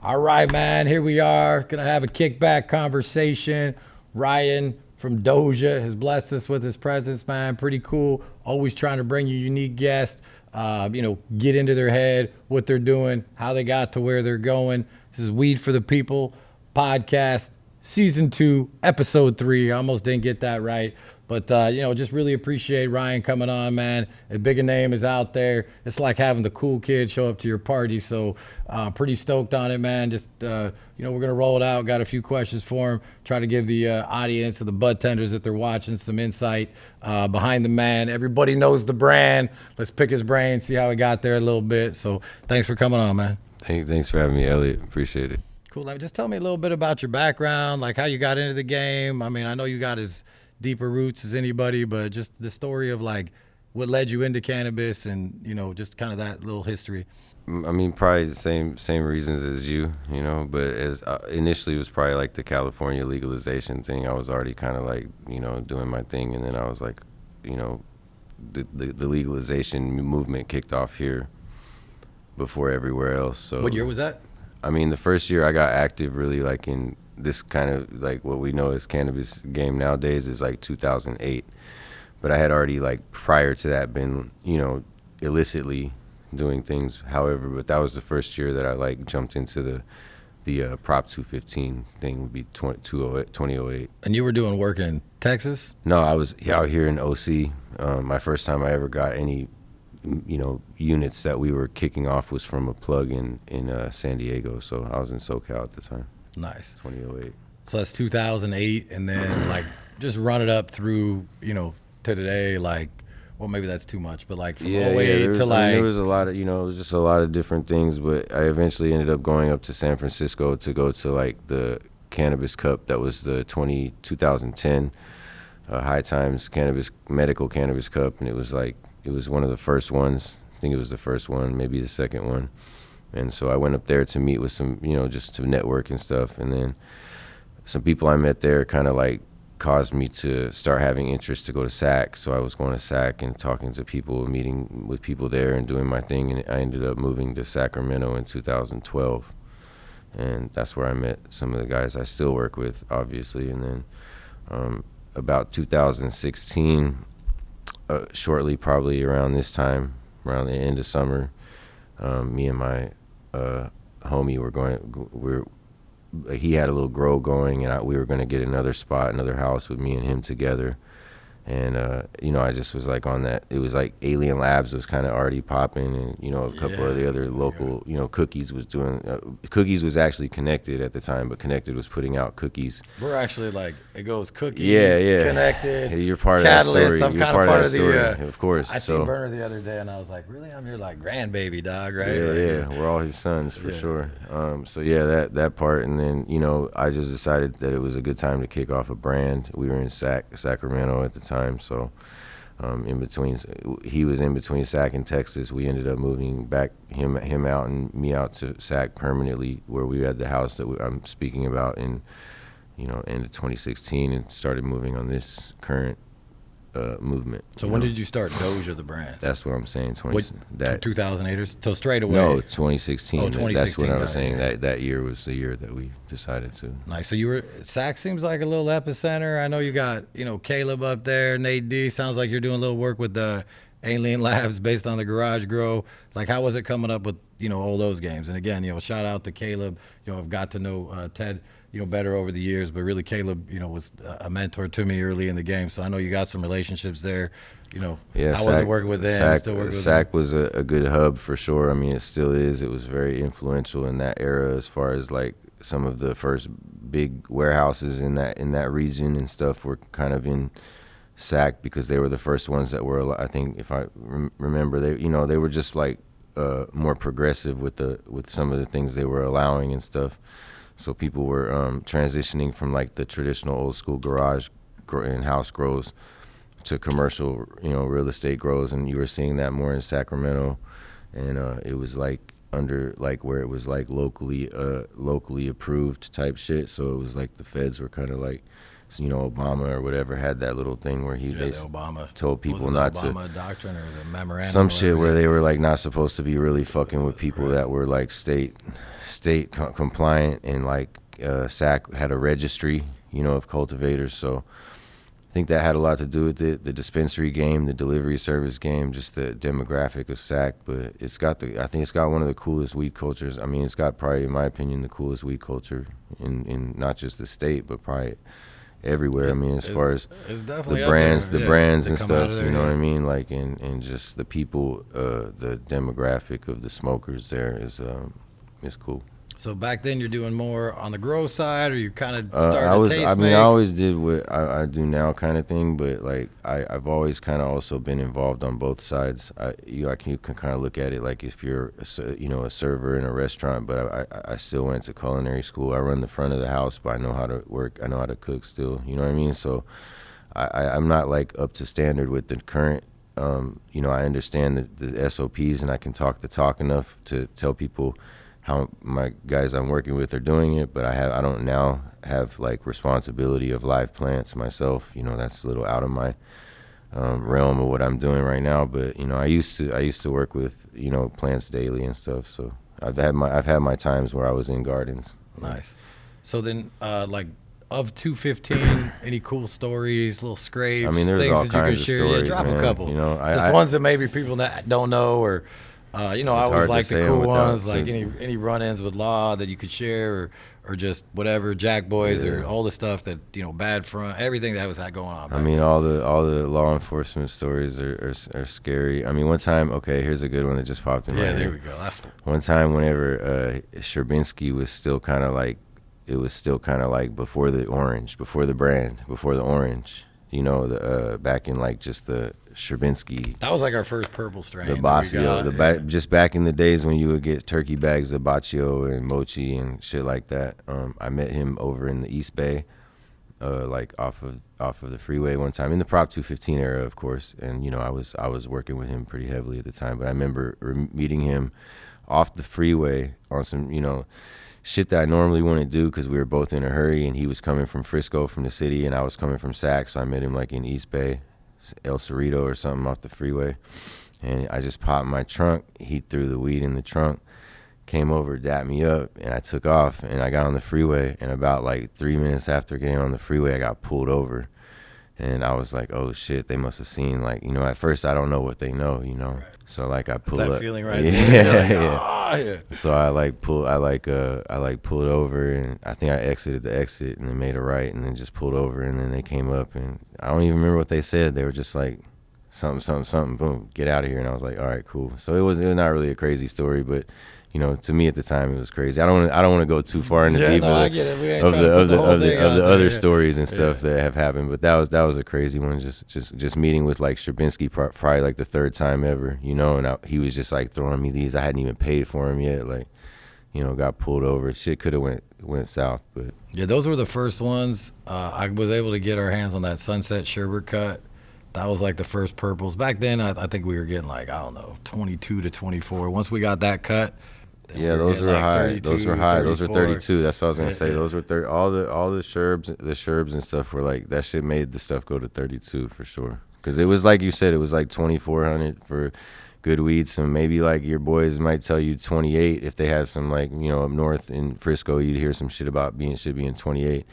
All right, man. Here we are. Gonna have a kickback conversation. Ryan from Doja has blessed us with his presence, man. Pretty cool. Always trying to bring you unique guests. Get into their head, what they're doing, how they got to where they're going. This is Weed for the People podcast, season 2, episode 3. I almost didn't get that right. But, just really appreciate Ryan coming on, man. A bigger name is out there. It's like having the cool kid show up to your party. So pretty stoked on it, man. Just, we're going to roll it out. Got a few questions for him. Try to give the audience or the bud tenders that they're watching some insight behind the man. Everybody knows the brand. Let's pick his brain, see how he got there a little bit. So thanks for coming on, man. Thanks for having me, Elliot. Appreciate it. Cool. Just tell me a little bit about your background, like how you got into the game. I mean, I know you got as deeper roots as anybody, but just the story of like what led you into cannabis and, just kind of that little history. I mean, probably the same reasons as you, but as initially it was probably like the California legalization thing. I was already kind of like, doing my thing. And then I was like, the legalization movement kicked off here before everywhere else. So What year was that? I mean, the first year I got active really like in this kind of like what we know as cannabis game nowadays is like 2008. But I had already like prior to that been, illicitly doing things. However, but that was the first year that I like jumped into the Prop 215 thing would be 2008. And you were doing work in Texas? No, I was out here in OC. My first time I ever got any, units that we were kicking off was from a plug in San Diego. So I was in SoCal at the time. Nice. 2008. So that's 2008, and then like just run it up through, to today, like, well, maybe that's too much, but like from 08 to like. There was a lot of, it was just a lot of different things, but I eventually ended up going up to San Francisco to go to like the Cannabis Cup. That was the 2010 High Times Medical Cannabis Cup, and it was one of the first ones. I think it was the first one, maybe the second one. And so I went up there to meet with some, just to network and stuff. And then some people I met there kind of like caused me to start having interest to go to SAC. So I was going to SAC and talking to people, meeting with people there and doing my thing. And I ended up moving to Sacramento in 2012. And that's where I met some of the guys I still work with, obviously. And then about 2016, shortly probably around this time, around the end of summer, me and my homie he had a little grow going, and we were going to get another house with me and him together. And I just was like on that. It was like Alien Labs was kind of already popping, and a couple of the other local, Cookies was doing. Cookies was actually Connected at the time, but Connected was putting out Cookies. We're actually like, it goes Cookies, Connected. Hey, you're part Catalyst, of that story. I'm kind of part of the. Of course. I seen Burner the other day, and I was like, really, I'm your like grandbaby, dog, right? Yeah, we're all his sons for sure. That part, and then I just decided that it was a good time to kick off a brand. We were in Sacramento at the time. So he was in between Sac and Texas. We ended up moving back him out and me out to Sac permanently, where we had the house that I'm speaking about in end of 2016, and started moving on this current movement. So when did you start Doja the brand? That's what I'm saying. 2008 or so, straight away? No, 2016. Oh, 2016. That's what I was saying. That year was the year that we decided to. Nice. So Sac seems like a little epicenter. I know you got, Caleb up there, Nate D. Sounds like you're doing a little work with the Alien Labs based on the Garage Grow. Like, how was it coming up with, all those games? And again, shout out to Caleb. I've got to know Ted, better over the years, but really Caleb, was a mentor to me early in the game. So I know you got some relationships there. How was it working with them? Sac was a good hub for sure. I mean, it still is. It was very influential in that era as far as like some of the first big warehouses in that region and stuff were kind of in Sac, because they were the first ones that were, I think, if I remember, they were just like more progressive with some of the things they were allowing and stuff. So people were transitioning from like the traditional old school garage and house grows to commercial, real estate grows, and you were seeing that more in Sacramento, and it was like under like where it was like locally approved type shit. So it was like the feds were kind of like you know, Obama or whatever had that little thing where the Obama told people was it not the to. Obama doctrine or the memorandum. Some shit where they were like not supposed to be really fucking with people that were like state compliant, and like SAC had a registry, you know, of cultivators. So I think that had a lot to do with it. The dispensary game, the delivery service game, just the demographic of SAC. But I think it's got one of the coolest weed cultures. I mean, it's got probably, in my opinion, the coolest weed culture in not just the state, but probably everywhere. I mean, as far as the brands and stuff, you know what I mean? Like, and just the people, the demographic of the smokers there is cool. So back then you're doing more on the grow side, or you kind of started to taste I mean, make? I always did what I do now kind of thing, but like I've always kind of also been involved on both sides. You can kind of look at it like if you're a server in a restaurant, but I still went to culinary school. I run the front of the house, but I know how to work. I know how to cook still. You know what I mean? So I'm not like up to standard with the current. You know, I understand the SOPs, and I can talk the talk enough to tell people how my guys I'm working with are doing it, but I don't now have like responsibility of live plants myself. You know, that's a little out of my realm of what I'm doing right now. But you know, I used to work with, you know, plants daily and stuff. So I've had my times where I was in gardens. Nice. So then, like, of 215, any cool stories, little scrapes, I mean, there's things all that you kinds can of share? stories, Drop man. a couple. You know, just ones that maybe people that don't know, or you know, I always hard to like the say cool without ones, like any run-ins with law that you could share, or just whatever, Jack Boys, or all the stuff that, you know, bad front, everything that was going on. I mean, all the law enforcement stories are scary. I mean, one time, okay, here's a good one that just popped in my head. Yeah, there we go. That's one time whenever Sherbinski was still kind of like, it was still kind of like before the orange, before the brand, before the orange. You know, the back in like just the Sherbinski. That was like our first purple strain. The Baccio, just back in the days when you would get turkey bags of Baccio and Mochi and shit like that. I met him over in the East Bay, like off of the freeway one time in the Prop 215 era, of course. And you know, I was working with him pretty heavily at the time. But I remember meeting him off the freeway on some, you know, shit that I normally wouldn't do because we were both in a hurry, and he was coming from Frisco, from the city, and I was coming from Sac, so I met him like in East Bay, El Cerrito or something off the freeway, and I just popped my trunk. He threw the weed in the trunk, came over, dapped me up, and I took off, and I got on the freeway, and about like 3 minutes after getting on the freeway, I got pulled over, and I was like, oh shit, they must have seen, like, you know, at first I don't know what they know, you know. Right. So like I pulled up. That feeling right there. Yeah. Oh, yeah. So I pulled over, and I think I exited the exit and then made a right and then just pulled over, and then they came up, and I don't even remember what they said. They were just like something, boom, get out of here. And I was like, all right, cool. So it was not really a crazy story, but you know, to me at the time it was crazy. I don't want to go too far into people of the other stories and stuff that have happened, but that was a crazy one. Just meeting with like Sherbinski probably like the third time ever, you know, and he was just like throwing me these. I hadn't even paid for them yet, like, you know, got pulled over. Shit could have went south, but yeah, those were the first ones. I was able to get our hands on that Sunset Sherbert cut. That was like the first purples. Back then, I think we were getting like, I don't know, 22 to 24. Once we got that cut. Yeah, those were like high. Those were high. 34. Those were 32. That's what I was gonna say. Yeah. Those were 30. All the sherbs and stuff were like, that shit made the stuff go to 32 for sure. Because it was like you said, it was like 2,400 for good weed. So maybe like your boys might tell you 28 if they had some, like, you know, up north in Frisco, you'd hear some shit about should be in 28.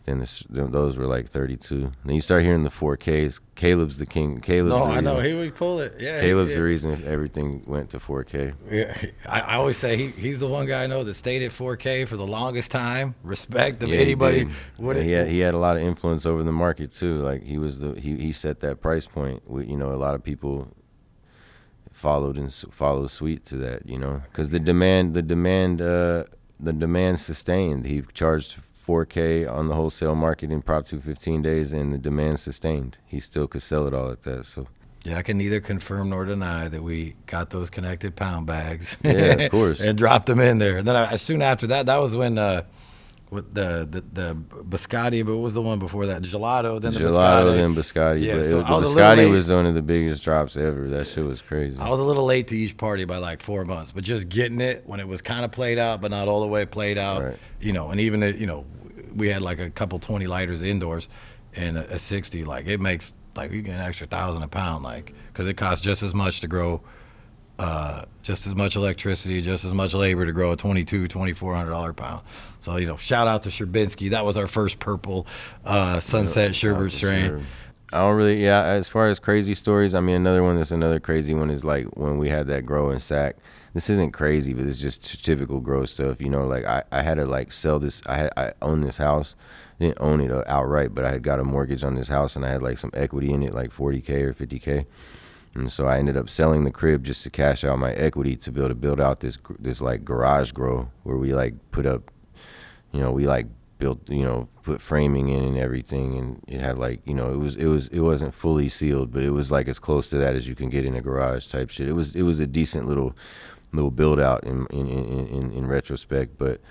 Then those were like 32. Then you start hearing the 4Ks. Caleb's the king. I know. He would pull it. Yeah. Caleb's the reason everything went to 4K. Yeah. I always say he's the one guy I know that stayed at 4K for the longest time. Respect of anybody. He had a lot of influence over the market too. Like he set that price point. You know, a lot of people followed suit to that. You know, because the demand sustained. He charged 4K on the wholesale market in Prop 215 days, and the demand sustained. He still could sell it all at that. So yeah, I can neither confirm nor deny that we got those connected pound bags. Yeah, of course. And dropped them in there. And then soon after that was when with the biscotti, but what was the one before that? Gelato, then the biscotti. Then biscotti. Yeah, but so the biscotti was one of the biggest drops ever. That shit was crazy. I was a little late to each party by like 4 months, but just getting it when it was kind of played out, but not all the way played out. Right. You know, and even you know, we had like a couple 20 lighters indoors, and a 60, like it makes like you get an extra 1,000 a pound, like because it costs just as much to grow, just as much electricity, just as much labor to grow a $2,400 a pound. So shout out to Sherbinski. That was our first purple Sunset Sherbert strain. Sure. I don't really, yeah, as far as crazy stories, I mean, another crazy one is like when we had that grow in Sac. This isn't crazy, but it's just typical grow stuff. Like I had to like sell this. I owned this house. I didn't own it outright, but I had got a mortgage on this house and I had like some equity in it, like 40K or 50K. And so I ended up selling the crib just to cash out my equity to be able to build out this like garage grow where we like put up, we like built, put framing in and everything, and it had like, it wasn't fully sealed, but it was like as close to that as you can get in a garage type shit. It was a decent little build out in retrospect, but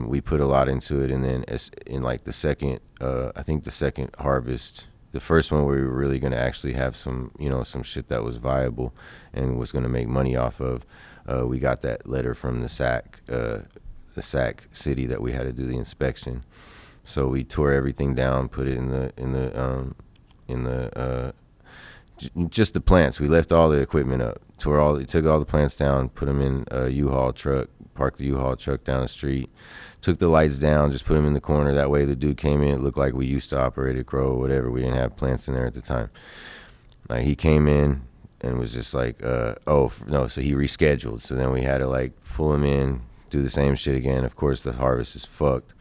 we put a lot into it. And then in like the second, I think the second harvest, the first one where we were really going to actually have some, some shit that was viable and was going to make money off of, we got that letter from the Sac city that we had to do the inspection. So we tore everything down, put it in the just the plants. We left all the equipment up, took all the plants down, put them in a U-Haul truck, parked the U-Haul truck down the street, took the lights down, just put them in the corner. That way the dude came in, it looked like we used to operate a grow or whatever. We didn't have plants in there at the time. Like he came in and was just like, so he rescheduled. So then we had to like pull him in, do the same shit again. Of course the harvest is fucked.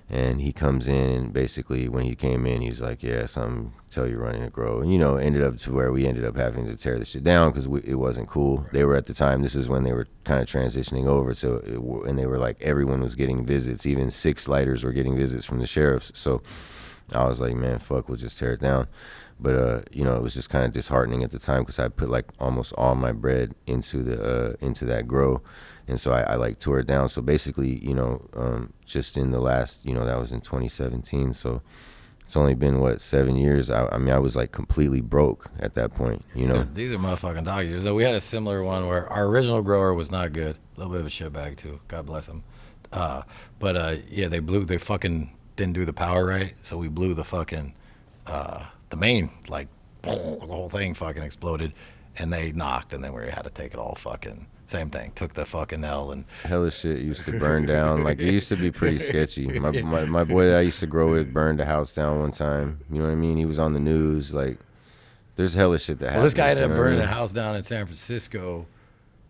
And he comes in, and basically when he came in, he was like, yeah, something tell you running a grow. And, ended up to where we ended up having to tear the shit down because it wasn't cool. They were at the time, this was when they were kind of transitioning over. And they were like, everyone was getting visits. Even 6 lighters were getting visits from the sheriffs. So I was like, man, fuck, we'll just tear it down. But, it was just kind of disheartening at the time because I put like almost all my bread into that grow. And so I like tore it down. So basically, just in the last, that was in 2017. So it's only been 7 years. I mean, I was like completely broke at that point, Dude, these are motherfucking dog years. So we had a similar one where our original grower was not good. A little bit of a shitbag too. God bless him. Yeah, they fucking didn't do the power right. So we blew the fucking, the main, like the whole thing fucking exploded, and they knocked, and then we had to take it all fucking. Same thing. Took the fucking L and hella shit used to burn down. Like it used to be pretty sketchy. My boy that I used to grow with burned a house down one time. You know what I mean? He was on the news. Like there's hella shit that happened. Well, this guy ended up burning a house down in San Francisco,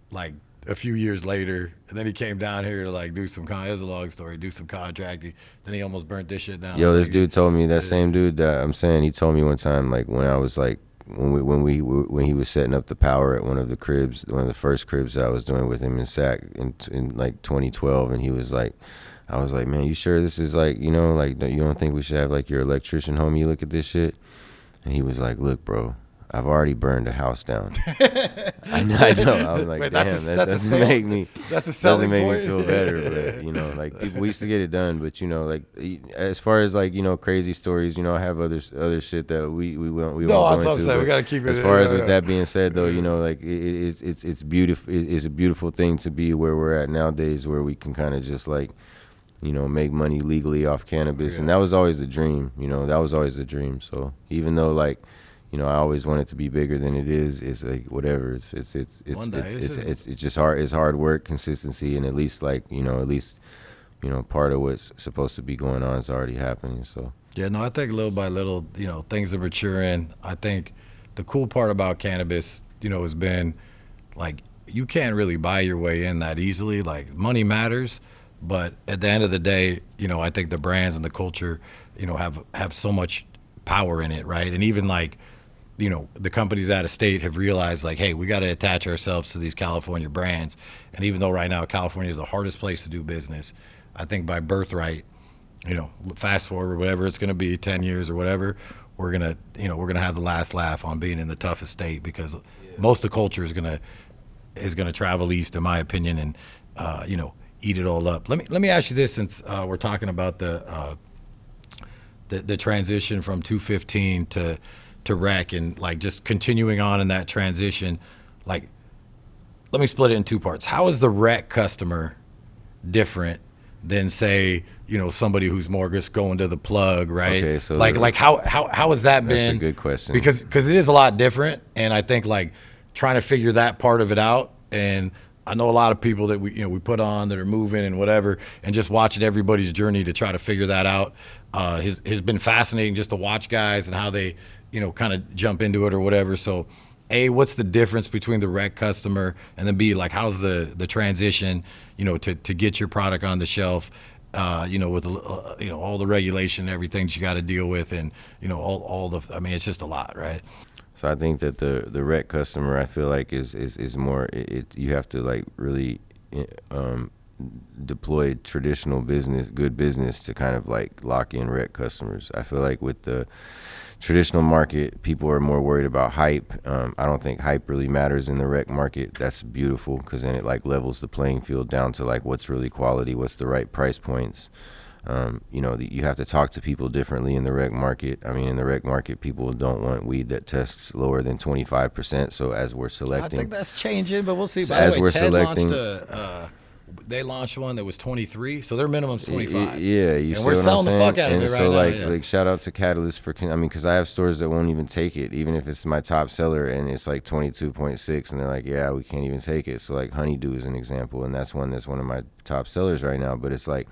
like a few years later, and then he came down here to like do some. It was a long story. Do some contracting. Then he almost burnt this shit down. Yo, this dude told me, that same dude that I'm saying, he told me one time, like when I was like. When he was setting up the power at one of the first cribs that I was doing with him in Sac in like 2012, and he was like, I was like, man, you sure this is like, like you don't think we should have like your electrician homie look at this shit? And he was like, look, bro, I've already burned a house down. I know. I was like, wait, damn, that doesn't make me feel better. But like people, we used to get it done. But like as far as like crazy stories, I have other shit that we won't no, go that's what I'm saying. We gotta keep it. As far as with that being said, though, like it's beautiful. It's a beautiful thing to be where we're at nowadays, where we can kind of just like. Make money legally off cannabis, and that was always the dream. That was always the dream. So even though like. I always want it to be bigger than it is. It's like whatever. It's just hard. It's hard work, consistency, and at least part of what's supposed to be going on is already happening. So yeah, no, I think little by little, things are maturing. I think the cool part about cannabis, has been like you can't really buy your way in that easily. Like money matters, but at the end of the day, I think the brands and the culture, have so much power in it, right? And even like. The companies out of state have realized like, hey, we got to attach ourselves to these California brands. And even though right now California is the hardest place to do business, I think by birthright, fast forward, whatever it's going to be 10 years or whatever, we're going to have the last laugh on being in the toughest state because most of the culture is going to travel east, in my opinion, and, eat it all up. Let me ask you this, since we're talking about the transition from 215 to rec and like just continuing on in that transition, like let me split it in 2 parts. How is the rec customer different than say, somebody who's more just going to the plug, right? Okay, so like how has that been? That's a good question. Because it is a lot different, and I think like trying to figure that part of it out. And I know a lot of people that we put on that are moving and whatever, and just watching everybody's journey to try to figure that out has been fascinating, just to watch guys and how they kind of jump into it or whatever. So A, what's the difference between the rec customer, and then B, like how's the transition to get your product on the shelf, with all the regulation and everything that you got to deal with, and all the, I mean, it's just a lot, right? So I think that the rec customer, I feel like is more, you have to like really deploy traditional business, good business, to kind of like lock in rec customers. I feel like with the traditional market, people are more worried about hype. I don't think hype really matters in the rec market. That's beautiful, because then it like levels the playing field down to like what's really quality, what's the right price points. You have to talk to people differently in the rec market. I mean, in the rec market, people don't want weed that tests lower than 25%. So as we're selecting, I think that's changing, but we'll see. So By as the way, we're Ted selecting, they launched one that was 23, so their minimum's 25. Yeah, and we're selling the fuck out of it right so now. like shout out to Catalyst because I have stores that won't even take it, even if it's my top seller and it's like 22.6, and they're like, yeah, we can't even take it. So like Honeydew is an example, and that's one of my top sellers right now. But it's like,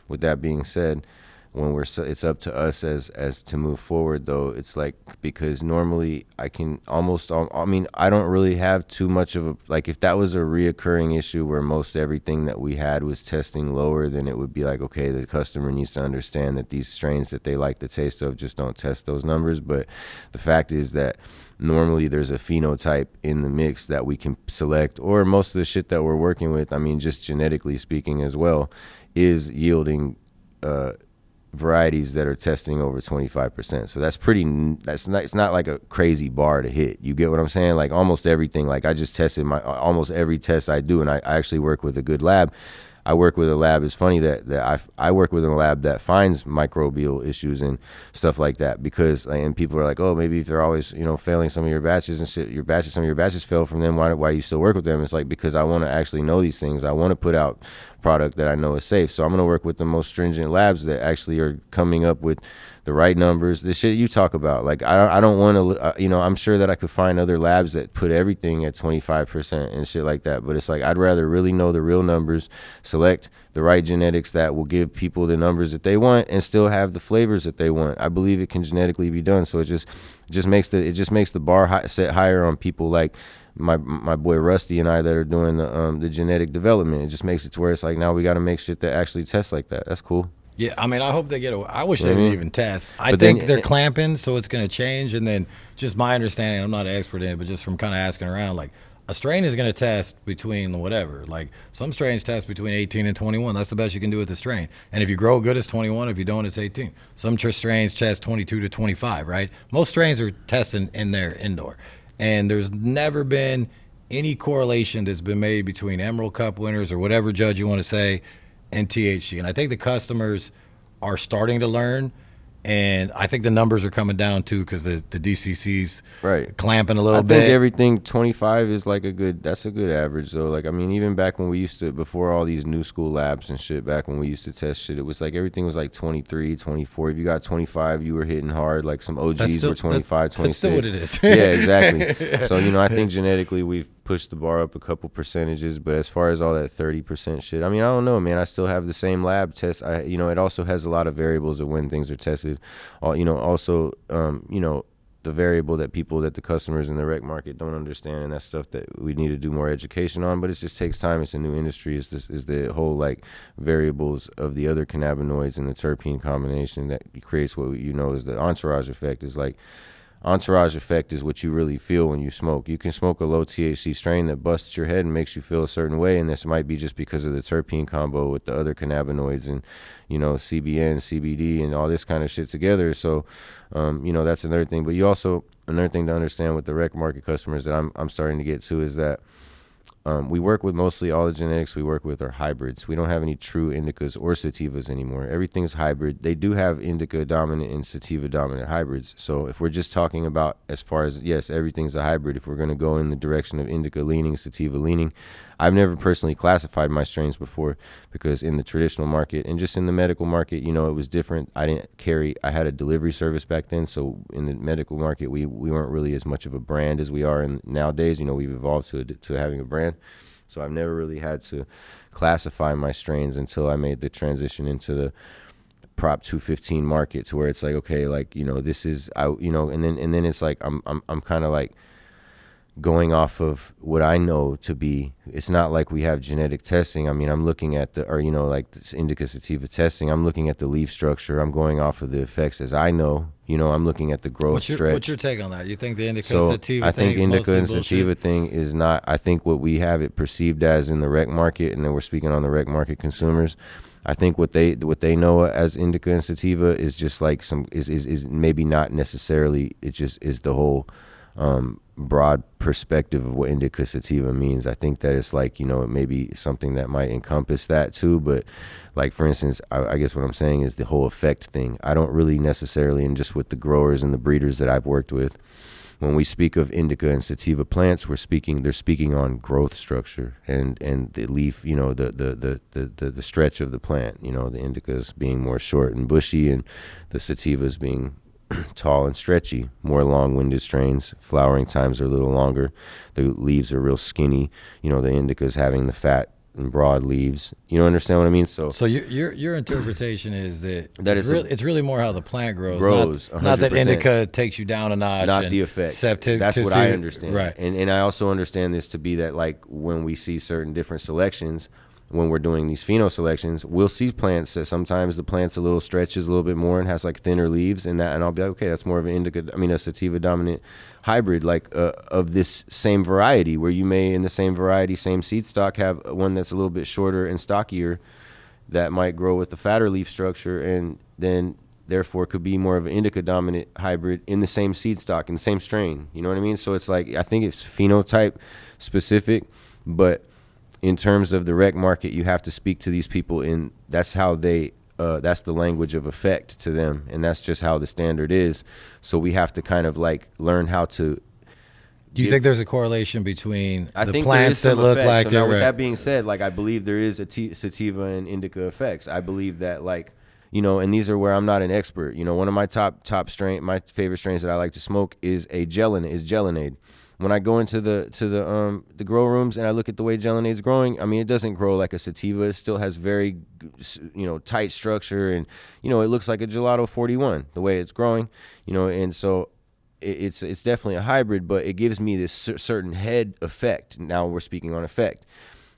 with that being said, when it's up to us as to move forward, though. It's like, because normally I don't really have too much of a, like, if that was a reoccurring issue where most everything that we had was testing lower, then it would be like, okay, the customer needs to understand that these strains that they like the taste of just don't test those numbers. But the fact is that normally there's a phenotype in the mix that we can select, or most of the shit that we're working with, I mean, just genetically speaking as well, is yielding varieties that are testing over 25%. So it's not like a crazy bar to hit. You get what I'm saying? Like almost everything, like I just tested almost every test I do, and I actually work with a good lab. I work with a lab. It's funny that I work with a lab that finds microbial issues and stuff like that, because, and people are like, oh, maybe if they're always failing some of your batches and shit, some of your batches fail from them, why you still work with them? It's like, because I want to actually know these things. I want to put out product that I know is safe. So I'm going to work with the most stringent labs that actually are coming up with the right numbers, the shit you talk about. Like, I don't want to, I'm sure that I could find other labs that put everything at 25% and shit like that. But it's like, I'd rather really know the real numbers, select the right genetics that will give people the numbers that they want and still have the flavors that they want. I believe it can genetically be done. So it just makes the bar set higher on people like my boy Rusty and I that are doing the genetic development. It just makes it to where it's like, now we got to make shit that actually tests like that. That's cool. Yeah, I mean, I hope they get away. I wish they didn't even test. I think they're clamping, so it's going to change. And then just my understanding, I'm not an expert in it, but just from kind of asking around, like, a strain is going to test between whatever. Like, some strains test between 18 and 21. That's the best you can do with the strain. And if you grow good, it's 21. If you don't, it's 18. Some strains test 22 to 25, right? Most strains are testing in there indoor. And there's never been any correlation that's been made between Emerald Cup winners or whatever judge you want to say and THC. And I think the customers are starting to learn, and I think the numbers are coming down too, because the DCC's right clamping a little bit. I think everything 25 is like that's a good average though. Like, I mean, even back when we used to, before all these new school labs and shit, back when we used to test shit, it was like everything was like 23, 24. If you got 25, you were hitting hard. Like some OGs were 25, 26. That's still what it is. Yeah, exactly. So, I think genetically we've pushed the bar up a couple percentages, but as far as all that 30% shit, I mean, I don't know, man. I still have the same lab test. It also has a lot of variables of when things are tested. The variable that the customers in the rec market don't understand, and that's stuff that we need to do more education on. But it just takes time. It's a new industry. Is the whole like variables of the other cannabinoids and the terpene combination that creates what is the entourage effect. Is like, entourage effect is what you really feel when you smoke. You can smoke a low THC strain that busts your head and makes you feel a certain way, and this might be just because of the terpene combo with the other cannabinoids and CBN, CBD, and all this kind of shit together. So, that's another thing. But another thing to understand with the rec market customers that I'm starting to get to is that we work with mostly all the genetics we work with are hybrids. We don't have any true indicas or sativas anymore. Everything's hybrid. They do have indica dominant and sativa dominant hybrids. So if we're just talking about as far as, yes, everything's a hybrid. If we're going to go in the direction of indica leaning, sativa leaning, I've never personally classified my strains before because in the traditional market and just in the medical market, it was different. I had a delivery service back then. So in the medical market, we weren't really as much of a brand as we are nowadays. We've evolved to having a brand. So I've never really had to classify my strains until I made the transition into the Prop 215 market, to where it's like, okay, like, this is, and then it's like, I'm kind of like going off of what I know to be. It's not like we have genetic testing. I mean, I'm looking at like this indica sativa testing. I'm looking at the leaf structure. I'm going off of the effects as I know. I'm looking at the growth stretch. What's your take on that? You think the indica so sativa I thing think is indica mostly and bullshit? sativa thing is not. I think what we have it perceived as in the rec market, and then we're speaking on the rec market consumers. I think what they know as indica and sativa is just like is maybe not necessarily. It just is the whole broad perspective of what indica sativa means. I think that it's like, it may be something that might encompass that too, but like, for instance, I guess what I'm saying is the whole effect thing. I don't really necessarily, and just with the growers and the breeders that I've worked with, when we speak of indica and sativa plants, they're speaking on growth structure and the leaf, the stretch of the plant, the indicas being more short and bushy and the sativas being tall and stretchy, more long-winded strains. Flowering times are a little longer. The leaves are real skinny. The indicas having the fat and broad leaves. You understand what I mean? So your interpretation is that it's really more how the plant grows. Not that 100%. Indica takes you down a notch. Not the effects. That's what I understand. Right. And I also understand this to be that, like, when we see certain different selections, when we're doing these pheno selections, we'll see plants that sometimes the plant's a little stretches a little bit more and has like thinner leaves and I'll be like, okay, that's more of a sativa dominant hybrid, like of this same variety, where you may in the same variety, same seed stock, have one that's a little bit shorter and stockier that might grow with the fatter leaf structure, and then therefore could be more of an indica dominant hybrid in the same seed stock, in the same strain. You know what I mean? So it's like, I think it's phenotype specific, but in terms of the rec market, you have to speak to these people that's how they, that's the language of effect to them. And that's just how the standard is. So we have to kind of like learn how to. Do you think there's a correlation between I the think plants that look effect. like so they're now with that being said, like, I believe there is a sativa and indica effects. I believe that, like, and these are where I'm not an expert. One of my my favorite strains that I like to smoke is Gelinade. When I go into the grow rooms and I look at the way Gelinade's growing, I mean, it doesn't grow like a sativa. It still has very, tight structure, and it looks like a Gelato 41 the way it's growing, and so it's definitely a hybrid, but it gives me this certain head effect. Now we're speaking on effect,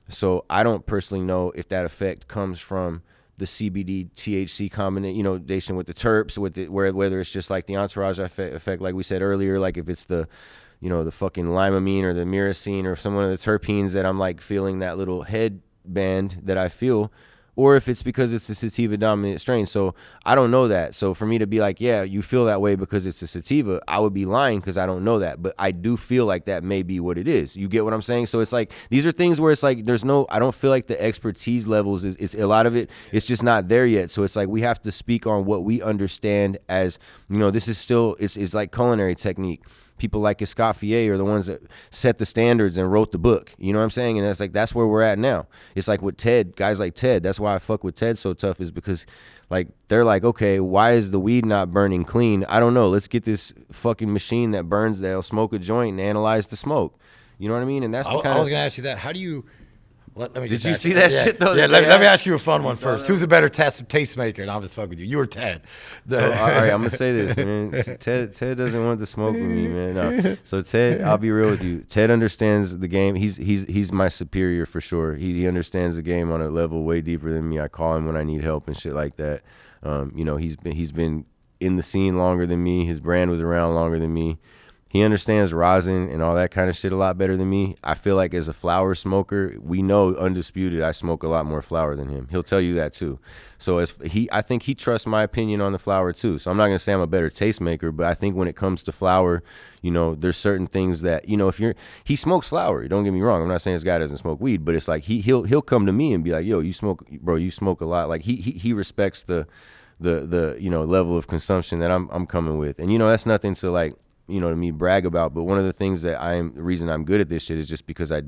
so I don't personally know if that effect comes from the CBD THC combination with the terps, whether it's just like the entourage effect, like we said earlier, like if it's the the fucking limonene or the myrcene or some of the terpenes that I'm like feeling that little head band that I feel, or if it's because it's a sativa dominant strain. So I don't know that. So for me to be like, yeah, you feel that way because it's a sativa, I would be lying because I don't know that. But I do feel like that may be what it is. You get what I'm saying? So it's like, these are things where it's like, I don't feel like the expertise levels is a lot of it. It's just not there yet. So it's like, we have to speak on what we understand as, this is still, it's like culinary technique. People like Escoffier are the ones that set the standards and wrote the book. You know what I'm saying? And that's where we're at now. It's like with Ted, guys like Ted. That's why I fuck with Ted so tough, is because like they're like, okay, why is the weed not burning clean? I don't know. Let's get this fucking machine that burns, that'll smoke a joint and analyze the smoke. You know what I mean? And that's the kind I was going to ask you that. How do you... Let me Did just you ask see that shit though? Yeah, let me ask you a fun one first. Who's a better tastemaker? And I'll just fuck with you. You or Ted? So, all right, I'm gonna say this, man. Ted doesn't want to smoke with me, man. No. So Ted, I'll be real with you. Ted understands the game. He's my superior for sure. He understands the game on a level way deeper than me. I call him when I need help and shit like that. He's been in the scene longer than me. His brand was around longer than me. He understands rosin and all that kind of shit a lot better than me. I feel like as a flower smoker, we know undisputed I smoke a lot more flower than him. He'll tell you that too. So I think he trusts my opinion on the flower too. So I'm not gonna say I'm a better tastemaker, but I think when it comes to flower, you know, there's certain things that, you know, he smokes flower. Don't get me wrong. I'm not saying this guy doesn't smoke weed, but it's like he'll come to me and be like, yo, you smoke, bro, you smoke a lot. Like he respects the you know, level of consumption that I'm coming with. And you know, that's nothing to like, you know, to me brag about, but one of the things that the reason I'm good at this shit is just because I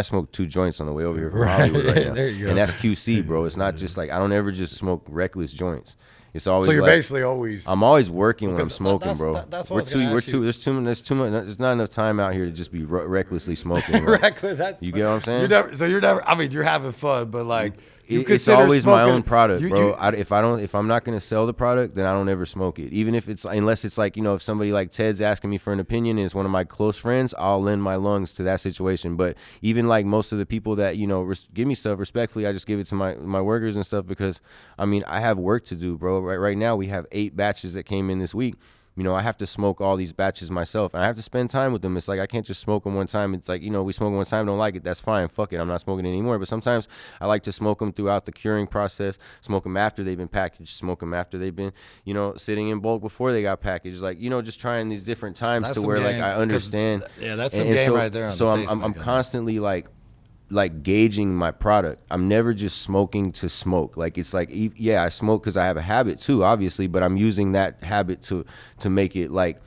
smoke 2 joints on the way over here from Hollywood right now. There you go. And that's QC, bro. It's not just like, I don't ever just smoke reckless joints. It's always So you're like, basically always. I'm always working when I'm Because smoking, bro. that's what I was gonna ask you. There's too much, there's not enough time out here to just be recklessly smoking. Like, Reckless. That's you get what I'm saying? You're never. I mean, you're having fun, but like It's consider always my smoking- own product, you- bro. you- If I'm not gonna sell the product, then I don't ever smoke it. Even if unless it's like, you know, if somebody like Ted's asking me for an opinion and it's one of my close friends, I'll lend my lungs to that situation. But even like most of the people that, you know, give me stuff respectfully, I just give it to my workers and stuff because, I mean, I have work to do, bro. Right now we have 8 batches that came in this week. You know, I have to smoke all these batches myself, and I have to spend time with them. It's like I can't just smoke them one time. It's like, you know, we smoke them one time, don't like it, that's fine. Fuck it, I'm not smoking it anymore. But sometimes I like to smoke them throughout the curing process, smoke them after they've been packaged, smoke them after they've been, you know, sitting in bulk before they got packaged. Like, you know, just trying these different times That's to where, some like, game, I 'cause- understand. Yeah, that's some game right there on So the I'm tastemaking. constantly like gauging my product. I'm never just smoking to smoke. Like, it's like, yeah, I smoke because I have a habit too, obviously, but I'm using that habit to make it like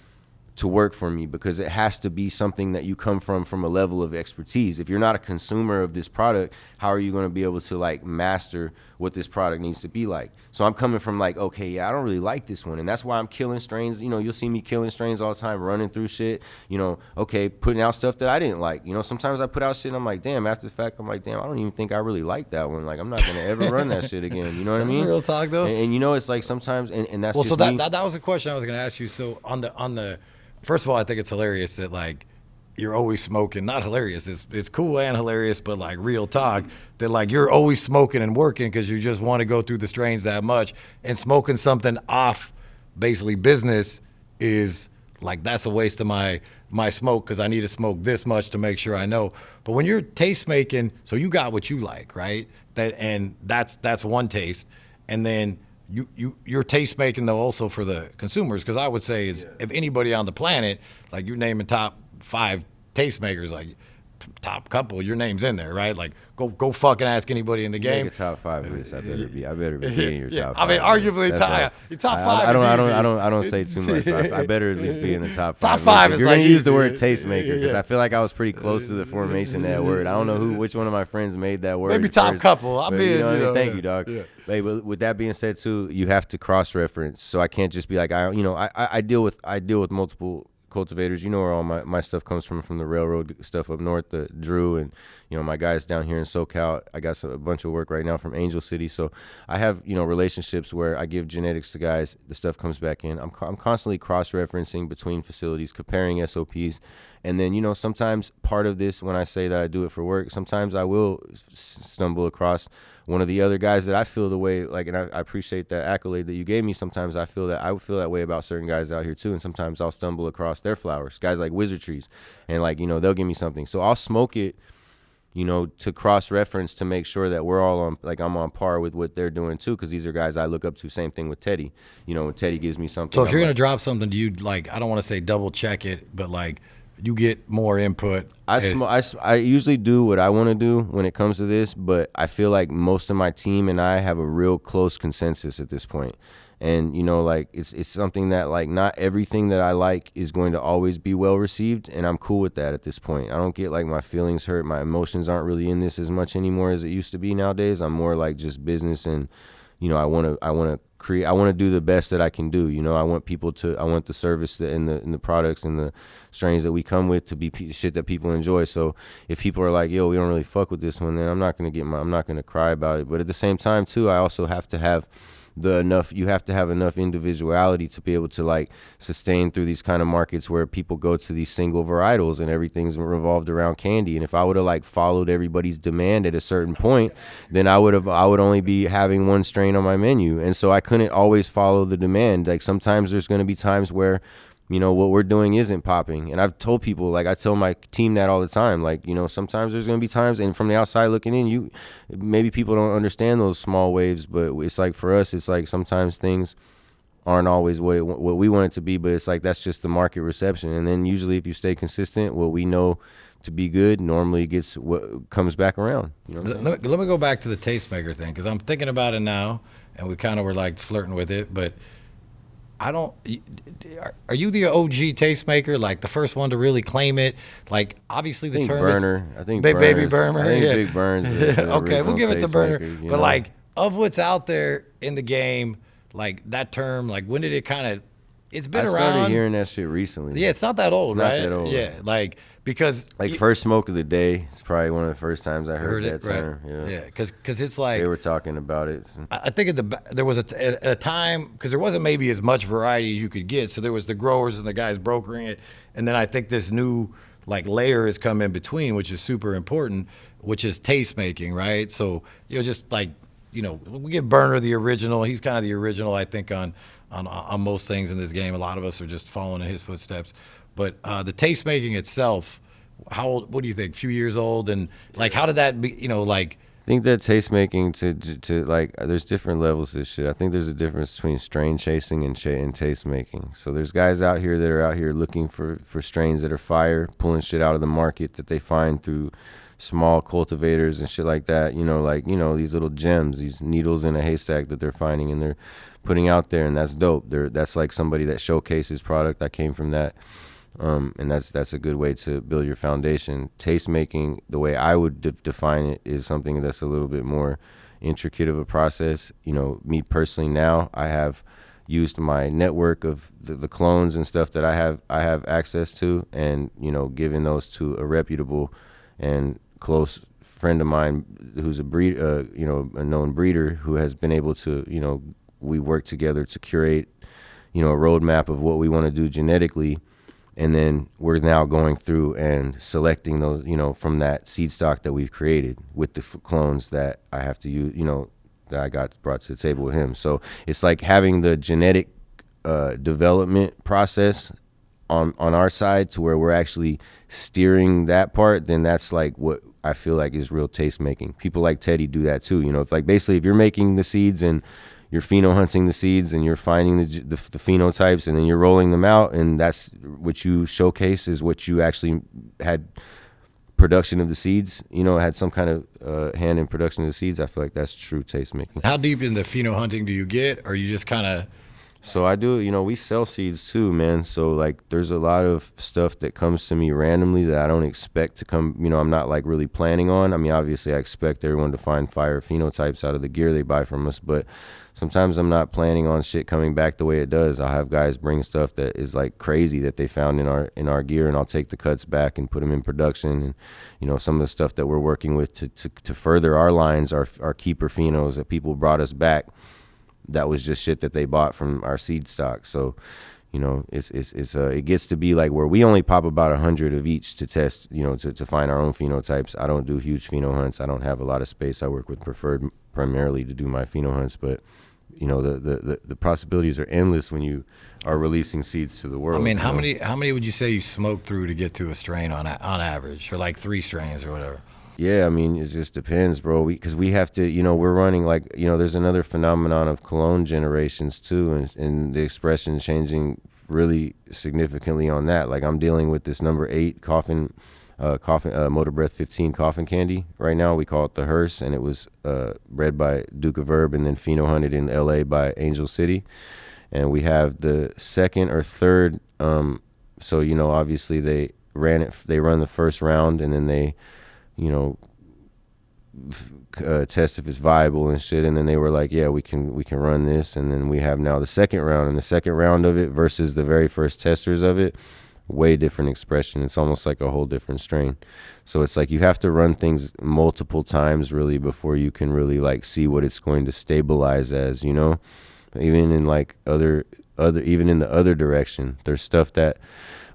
to work for me, because it has to be something that you come from a level of expertise. If you're not a consumer of this product, how are you going to be able to like master what this product needs to be like? So I'm coming from like, okay, yeah, I don't really like this one, and that's why I'm killing strains. You know, you'll see me killing strains all the time, running through shit, you know, okay, putting out stuff that I didn't like. You know, sometimes I put out shit and I'm like, damn, after the fact, I'm like, damn, I don't even think I really like that one. Like, I'm not going to ever run that shit again. You know what I mean? Real talk though. And you know, it's like sometimes, and that's Well, just so me. that was a question I was going to ask you. So on the first of all, I think it's hilarious that like you're always smoking. Not hilarious. It's cool and hilarious, but like real talk that like you're always smoking and working because you just want to go through the strains that much, and smoking something off basically business is like, that's a waste of my smoke because I need to smoke this much to make sure I know. But when you're taste making, so you got what you like, right? That's one taste, and then you're taste making though also for the consumers, because I would say is if anybody on the planet, like you're naming top 5 tastemakers, like top couple, your name's in there, right? Like go fucking ask anybody in the game. Make a top 5 list. I better be in your top 5. I mean, arguably That's top, right. your top 5 I is don't say too much, but I better at least be in the top 5. Top 5 If is you're like gonna use the easy. word tastemaker, because Yeah. I feel like I was pretty close to the formation of that word. I don't know which one of my friends made that word. Maybe top first, couple. I'll but, be you in, know what I you mean? know, Thank yeah. you, dog. Yeah. Hey, but with that being said too, you have to cross reference. So I can't just be like, I deal with multiple cultivators. You know where all my stuff comes from the railroad stuff up north, the Drew, and you know, my guys down here in SoCal. I got a bunch of work right now from Angel City, so I have, you know, relationships where I give genetics to guys, the stuff comes back in. I'm constantly cross-referencing between facilities, comparing SOPs, and then, you know, sometimes part of this, when I say that I do it for work, sometimes I will stumble across one of the other guys that I feel the way, like, and I appreciate that accolade that you gave me. Sometimes I would feel that way about certain guys out here too, and sometimes I'll stumble across their flowers, guys like Wizard Trees, and like, you know, they'll give me something, so I'll smoke it, you know, to cross-reference to make sure that we're all on, like, I'm on par with what they're doing too, because these are guys I look up to. Same thing with Teddy. You know, when Teddy gives me something. So if I'm you're like, gonna drop something, do you like, I don't want to say double check it, but like you get more input? I usually do what I want to do when it comes to this, but I feel like most of my team and I have a real close consensus at this point. And, you know, like, it's something that, like, not everything that I like is going to always be well received, and I'm cool with that at this point. I don't get, like, my feelings hurt. My emotions aren't really in this as much anymore as it used to be nowadays. I'm more like just business, and, you know, I want to do the best that I can do. You know, I want the service and the products and the strains that we come with to be shit that people enjoy. So if people are like, yo, we don't really fuck with this one, then I'm not going to cry about it. But at the same time too, I also have to have you have to have enough individuality to be able to, like, sustain through these kind of markets where people go to these single varietals and everything's revolved around candy. And if I would have, like, followed everybody's demand at a certain point, then I would only be having one strain on my menu. And so I couldn't always follow the demand. Like, sometimes there's going to be times where you know, what we're doing isn't popping. And I've told people, like I tell my team that all the time, like, you know, sometimes there's going to be times, and from the outside looking in, maybe people don't understand those small waves, but it's like for us, it's like sometimes things aren't always what we want it to be, but it's like that's just the market reception. And then usually if you stay consistent, what we know to be good normally gets what comes back around. You know what I'm saying? Let me go back to the tastemaker thing, because I'm thinking about it now, and we kind of were like flirting with it, but I don't. Are you the OG tastemaker, like the first one to really claim it? Like, obviously the term Burner. I think Baby Burners. Burner. I think Yeah. Big Burn's. Okay, we'll give it to Burner. You But know? like, of what's out there in the game, like that term, like when did it kind of? It's been I around. started hearing that shit recently. Yeah, it's not that old, It's not right? that old. Yeah, like because Like first smoke of the day. It's probably one of the first times I heard that it, term. right? Yeah, because it's like They were talking about it. I think there was at a time, because there wasn't maybe as much variety as you could get, so there was the growers and the guys brokering it, and then I think this new like layer has come in between, which is super important, which is taste making, right? So just like we give Burner the original. He's kind of the original, I think, on most things in this game. A lot of us are just following in his footsteps, but the taste making itself, how old? What do you think? A few years old, and like how did that be? Like. I think that taste making to like there's different levels of this shit. I think there's a difference between strain chasing and taste making. So there's guys out here that are out here looking for strains that are fire, pulling shit out of the market that they find through small cultivators and shit like that. These little gems, these needles in a haystack that they're finding and they're putting out there, and that's dope. That's like somebody that showcases product. I came from that. And that's a good way to build your foundation. Taste making, the way I would define it, is something that's a little bit more intricate of a process. Me personally, now I have used my network of the clones and stuff that I have access to, and given those to a reputable and close friend of mine who's a known breeder, who has been able to we work together to curate a roadmap of what we want to do genetically. And then we're now going through and selecting those, from that seed stock that we've created with the clones that I have to use, that I got brought to the table with him. So it's like having the genetic development process on our side to where we're actually steering that part. Then that's like what I feel like is real taste making. People like Teddy do that too. It's like basically if you're making the seeds and you're pheno hunting the seeds and you're finding the phenotypes and then you're rolling them out, and that's what you showcase is what you actually had production of the seeds, had some kind of hand in production of the seeds. I feel like that's true taste making. How deep in the pheno hunting do you get, or you just kind of? So I do, we sell seeds too, man. So like there's a lot of stuff that comes to me randomly that I don't expect to come, I'm not like really planning on. I mean, obviously I expect everyone to find fire phenotypes out of the gear they buy from us, but sometimes I'm not planning on shit coming back the way it does. I'll have guys bring stuff that is like crazy that they found in our gear, and I'll take the cuts back and put them in production. And some of the stuff that we're working with to further our lines, our keeper phenos that people brought us back, that was just shit that they bought from our seed stock. So it gets to be like where we only pop about 100 of each to test, to find our own phenotypes. I don't do huge pheno hunts. I don't have a lot of space. I work with Preferred primarily to do my pheno hunts, but the possibilities are endless when you are releasing seeds to the world. I mean, how many would you say you smoke through to get to a strain on average, or like 3 strains or whatever? Yeah, I mean, it just depends, bro. Because we have to, we're running like, there's another phenomenon of clone generations too, and the expression changing really significantly on that. Like I'm dealing with this number 8 coffin Motor Breath 15 coffin candy right now. We call it the hearse, and it was bred by Duke of Herb and then pheno hunted in LA by Angel City. And we have the second or third. So obviously they run the first round, and then they test if it's viable and shit, and then they were like, yeah, we can run this. And then we have now the second round, and the second round of it versus the very first testers of it, way different expression. It's almost like a whole different strain. So it's like you have to run things multiple times really before you can really like see what it's going to stabilize as, even in like even in the other direction. There's stuff that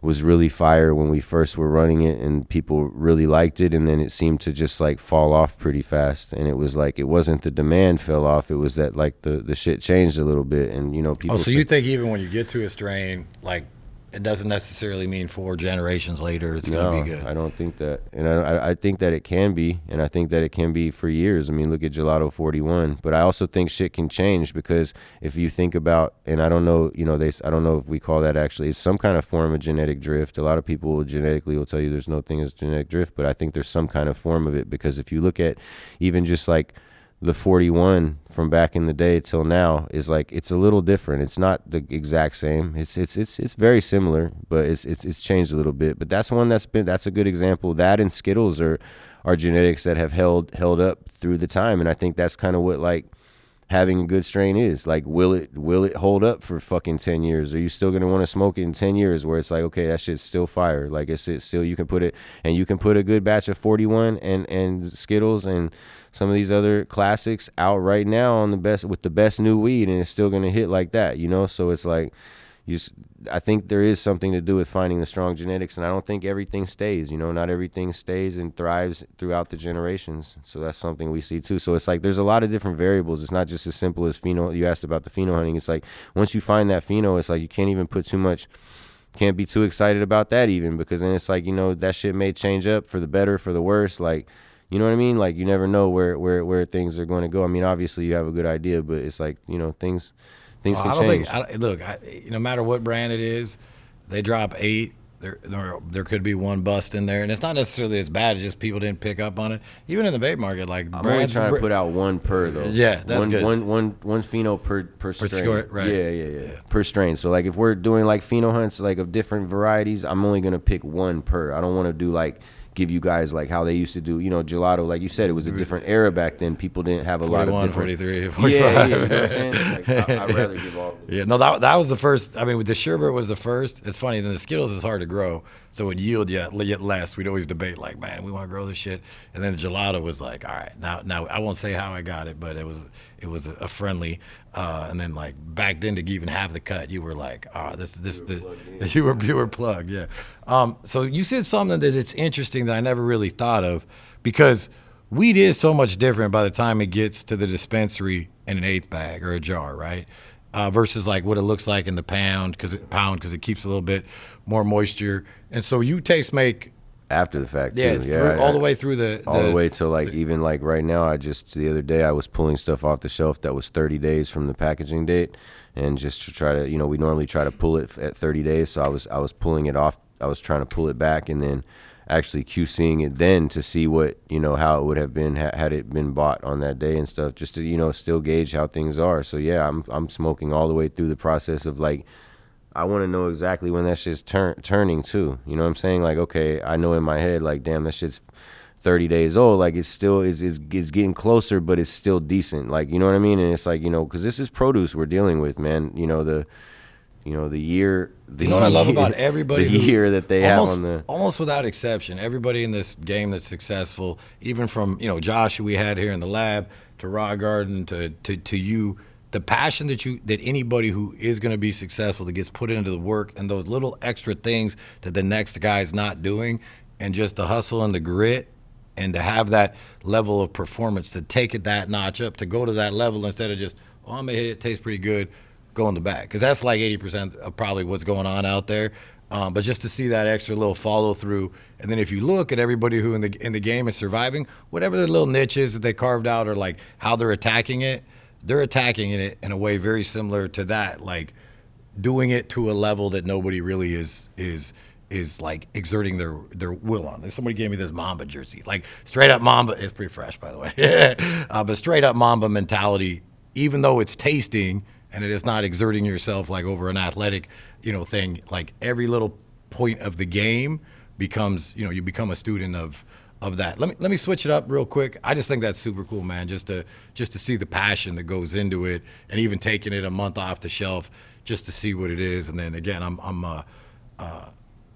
was really fire when we first were running it and people really liked it, and then it seemed to just like fall off pretty fast. And it was like, it wasn't the demand fell off, it was that like the shit changed a little bit. And people you think even when you get to a strain, like it doesn't necessarily mean 4 generations later it's going to be good. I don't think that. And I think that it can be, and I think that it can be for years. I mean, look at Gelato 41. But I also think shit can change, because if you think about, and I don't know, I don't know if we call that actually, it's some kind of form of genetic drift. A lot of people genetically will tell you there's no thing as genetic drift, but I think there's some kind of form of it, because if you look at even just like the 41 from back in the day till now is like, it's a little different. It's not the exact same. It's very similar, but it's changed a little bit. But that's one that's a good example. That and Skittles are genetics that have held up through the time. And I think that's kind of what like having a good strain is. Like, will it hold up for fucking 10 years? Are you still gonna want to smoke it in 10 years where it's like, okay, that shit's still fire? Like, it's still, you can put a good batch of 41 and Skittles and some of these other classics out right now on with the best new weed, and it's still gonna hit like that, So it's like, I think there is something to do with finding the strong genetics, and I don't think everything stays. Not everything stays and thrives throughout the generations. So that's something we see too. So it's like there's a lot of different variables. It's not just as simple as pheno. You asked about the pheno hunting. It's like once you find that pheno, it's like you can't even put too much. Can't be too excited about that even, because then it's like that shit may change up for the better, for the worse. Like, you know what I mean? Like, you never know where things are going to go. I mean, obviously you have a good idea, but it's like things. Things can change. No matter what brand it is, they drop 8. There could be one bust in there, and it's not necessarily as bad. It's just people didn't pick up on it. Even in the vape market, like I'm only trying to put out one per though. Yeah, that's good. One pheno per strain. Right. Yeah. Per strain. So like if we're doing like pheno hunts like of different varieties, I'm only gonna pick one per. I don't want to do like give you guys like how they used to do, gelato. Like you said, it was a different era back then. People didn't have a lot of different. 43, 45. Yeah, you know what I'm saying? Like, I'd rather give all. Yeah, no, that was the first. I mean, with the sherbet was the first. It's funny. Then the Skittles is hard to grow, so it yield yet less. We'd always debate like, man, we want to grow this shit. And then the gelato was like, all right, now I won't say how I got it, but it was a friendly. And then like back then to even have the cut, you were like, you were plugged, yeah. So you said something that it's interesting that I never really thought of, because weed is so much different by the time it gets to the dispensary in an 1/8 bag or a jar, right? Versus like what it looks like in the pound, because it keeps a little bit more moisture. And so you taste make after the fact too. All the way through the way till like even like right now. The other day I was pulling stuff off the shelf that was 30 days from the packaging date, and just to try to, we normally try to pull it at 30 days. So I was pulling it off. I was trying to pull it back and then actually QCing it then to see what, how it would have been had it been bought on that day and stuff, just to, still gauge how things are. So yeah, I'm smoking all the way through the process of like, I want to know exactly when that shit's turning too. You know what I'm saying? Like, okay, I know in my head, like, damn, that shit's 30 days old. Like, it's still is getting closer, but it's still decent. Like, you know what I mean? And it's like, because this is produce we're dealing with, man. The year. You know what I love about everybody? The year that they have on the. Almost without exception, everybody in this game that's successful, even from, Josh, who we had here in the lab, to Raw Garden, to you, the passion that anybody who is going to be successful, that gets put into the work and those little extra things that the next guy's not doing, and just the hustle and the grit, and to have that level of performance, to take it that notch up, to go to that level instead of just, I'm going to hit it, tastes pretty good, go in the back. Because that's like 80% of probably what's going on out there. But just to see that extra little follow through, and then if you look at everybody who in the game is surviving, whatever their little niches that they carved out, or like how they're attacking it, they're attacking it in a way very similar to that, like doing it to a level that nobody really is like exerting their will on. Somebody gave me this Mamba jersey, like straight up Mamba. It's pretty fresh, by the way. But straight up Mamba mentality, even though it's tasting and it is not exerting yourself like over an athletic, thing. Like every little point of the game becomes, you become a student of that. Let me switch it up real quick. I just think that's super cool, man. Just to see the passion that goes into it, and even taking it a month off the shelf just to see what it is. And then again,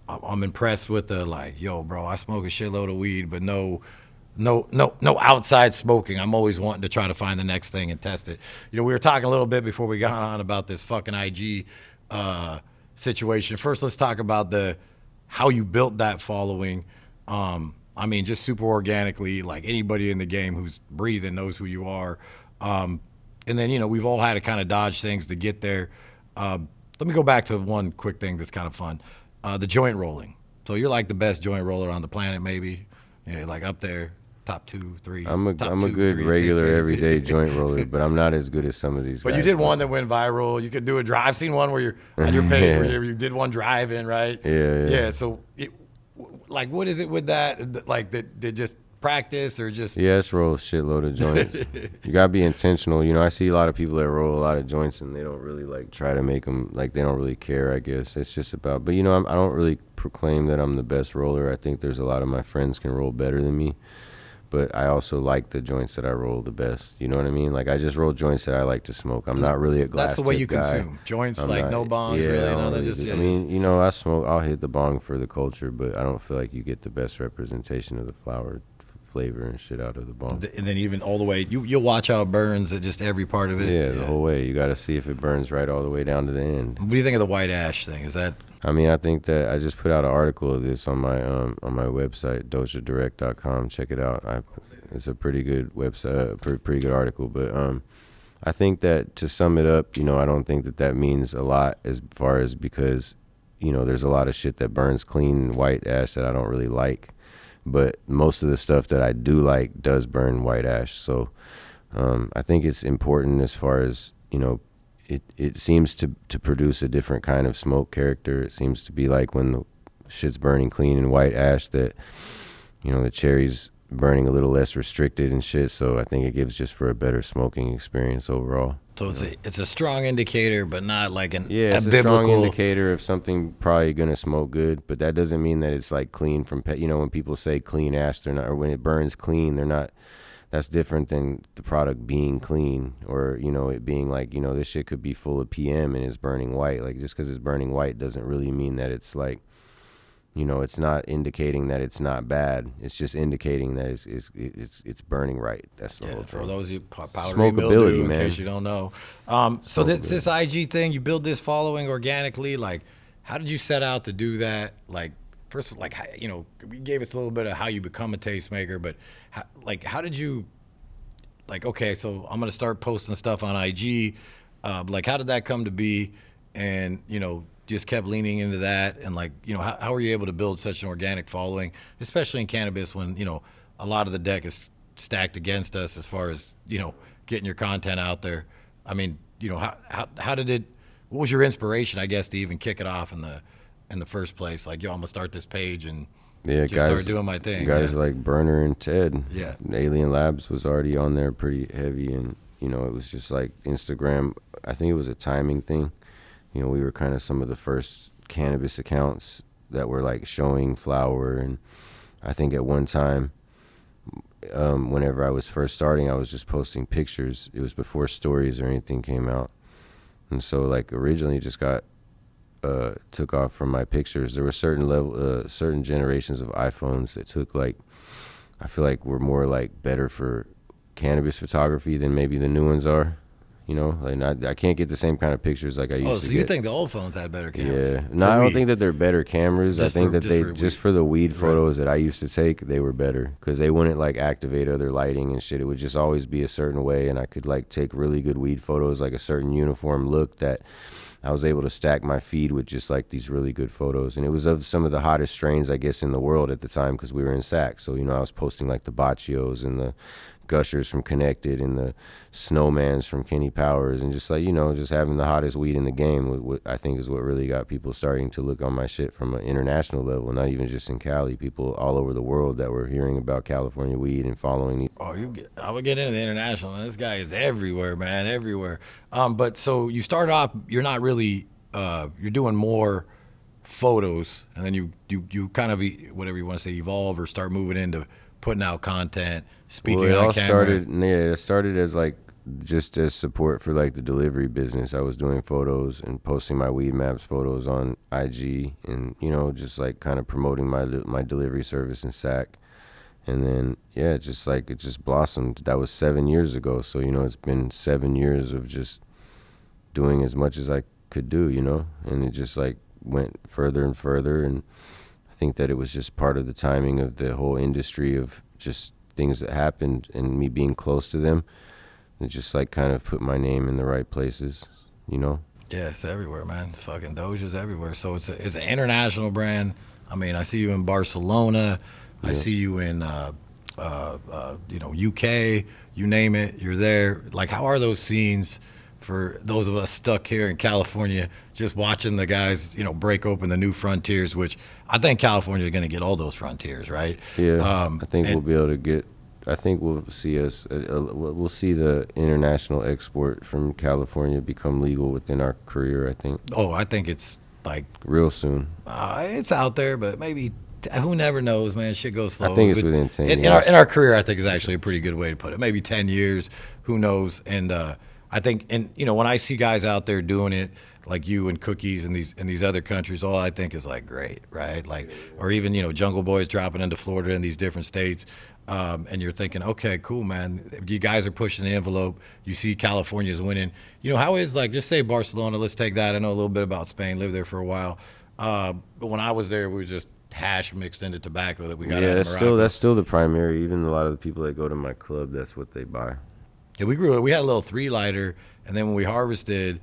I'm impressed with the like, yo, bro, I smoke a shitload of weed, but no outside smoking. I'm always wanting to try to find the next thing and test it. We were talking a little bit before we got on about this fucking IG situation. First, let's talk about how you built that following. I mean, just super organically, like anybody in the game who's breathing knows who you are. And then, we've all had to kind of dodge things to get there. Let me go back to one quick thing that's kind of fun. The joint rolling. So you're like the best joint roller on the planet, maybe. Yeah, like up there, top 2, 3. I'm a top I'm a two, good 3 regular taste everyday makers. joint roller, but I'm not as good as some of these But guys. you did one that went viral. You could do a drive. I've seen one where you're on your page where you did one drive-in, right? Yeah. So, like, what is it with that? Like, that just practice or just? Yeah, it's roll a shitload of joints. You gotta be intentional. You know, I see a lot of people that roll a lot of joints and they don't really like try to make them like they don't really care. I guess it's just about. But you know, I don't really proclaim that I'm the best roller. I think there's a lot of my friends can roll better than me. But I also like the joints that I roll the best. You know what I mean? Like I just roll joints that I like to smoke. I'm not really a glass. That's the way tip you guy. consume joints, I'm like not, no bongs, yeah, really. I don't No, they're really just. do- Yeah, I mean, you know, I smoke. I'll hit the bong for the culture, but I don't feel like you get the best representation of the flower flavor and shit out of the bong. and then even all the way, you'll watch how it burns at just every part of it. Yeah, the whole way. You got to see if it burns right all the way down to the end. What do you think of the white ash thing? Is that? I mean, I think that I just put out an article of this on my website, dojadirect.com. Check it out. It's a pretty good website, pretty good article. But I think that to sum it up, you know, I don't think that means a lot as far as because, you know, there's a lot of shit that burns clean white ash that I don't really like. But most of the stuff that I do like does burn white ash. So I think it's important as far as, you know, it seems to produce a different kind of smoke character. It seems to be like when the shit's burning clean in white ash that, you know, the cherry's burning a little less restricted and shit. So I think it gives just for a better smoking experience overall. So it's a strong indicator, but not like it's a a biblical strong indicator of something probably gonna smoke good, but that doesn't mean that it's like clean from you know, when people say clean ash, they're not, or when it burns clean, they're not. That's different than the product being clean, or you know, it being like, you know, this shit could be full of PM and it's burning white. Like just because it's burning white doesn't really mean that it's like, you know, it's not indicating that it's not bad. It's just indicating that it's burning right. That's the whole thing. For those of you powdery Smokability, mildew, in man. case you don't know. So this IG thing, you build this following organically. Like, how did you set out to do that? Like, first, like, you know, you gave us a little bit of how you become a tastemaker, but how did you, like, okay, so I'm gonna start posting stuff on IG. Like, how did that come to be? And you know, just kept leaning into that, and like, you know, how were you able to build such an organic following, especially in cannabis when, you know, a lot of the deck is stacked against us as far as, you know, getting your content out there. I mean, you know, how did it, what was your inspiration, I guess, to even kick it off in the first place? Like, yo, I'm gonna start this page and just start doing my thing. Guys like Burner and Ted. Yeah. Alien Labs was already on there pretty heavy, and you know, it was just like Instagram. I think it was a timing thing. You know, we were kind of some of the first cannabis accounts that were like showing flower, and I think at one time, whenever I was first starting, I was just posting pictures. It was before stories or anything came out, and so like originally just got took off from my pictures. There were certain generations of iPhones that took like, I feel like were more like better for cannabis photography than maybe the new ones are. You know, like I can't get the same kind of pictures like I used to get. Oh, so you think the old phones had better cameras? Yeah. No, I don't think that they're better cameras. I think that just for the weed photos that I used to take, they were better because they wouldn't like activate other lighting and shit. It would just always be a certain way, and I could like take really good weed photos, like a certain uniform look that I was able to stack my feed with just like these really good photos. And it was of some of the hottest strains, I guess, in the world at the time because we were in Sac. So, you know, I was posting like the Baccios and the Gushers from Connected and the Snowmans from Kenny Powers, and just like, you know, just having the hottest weed in the game, I think is what really got people starting to look on my shit from an international level, not even just in Cali. People all over the world that were hearing about California weed and following these. Oh, I would get into the international. Man. This guy is everywhere, man, everywhere. But so you start off, you're not really, you're doing more photos, and then you kind of, whatever you want to say, evolve or start moving into putting out content, speaking on camera. It started as like just as support for like the delivery business. I was doing photos and posting my weed maps photos on IG, and you know, just like kind of promoting my delivery service in Sac. And then it just blossomed. That was 7 years ago, so you know, it's been 7 years of just doing as much as I could do, you know, and it just like went further and further. And I think that it was just part of the timing of the whole industry of just things that happened and me being close to them. It just like kind of put my name in the right places, you know? Yeah, it's everywhere, man. Fucking Doja's everywhere. So it's an international brand. I mean, I see you in Barcelona. I Yeah. see you in UK. You name it, you're there. Like, how are those scenes for those of us stuck here in California, just watching the guys, break open the new frontiers? Which I think California is going to get all those frontiers, right? Yeah, I think we'll And be able to get. I think we'll see we'll see the international export from California become legal within our career. I think oh, I think it's like real soon. it's out there, but maybe who never knows, man. Shit goes I slow. think it's But within 10 in years. our career, I think is actually a pretty good way to put it. Maybe 10 years, who knows? And I think, and when I see guys out there doing it, like you and Cookies and these other countries, all I think is like great, right? Like, or even Jungle Boys dropping into Florida and these different states. And you're thinking, okay, cool, man. You guys are pushing the envelope. You see California's winning. How is, like, just say Barcelona. Let's take that. I know a little bit about Spain. Lived there for a while. But when I was there, we were just hash mixed into tobacco that we got Yeah, out of Morocco. that's still the primary. Even a lot of the people that go to my club, that's what they buy. Yeah, we had a little 3-lighter, and then when we harvested,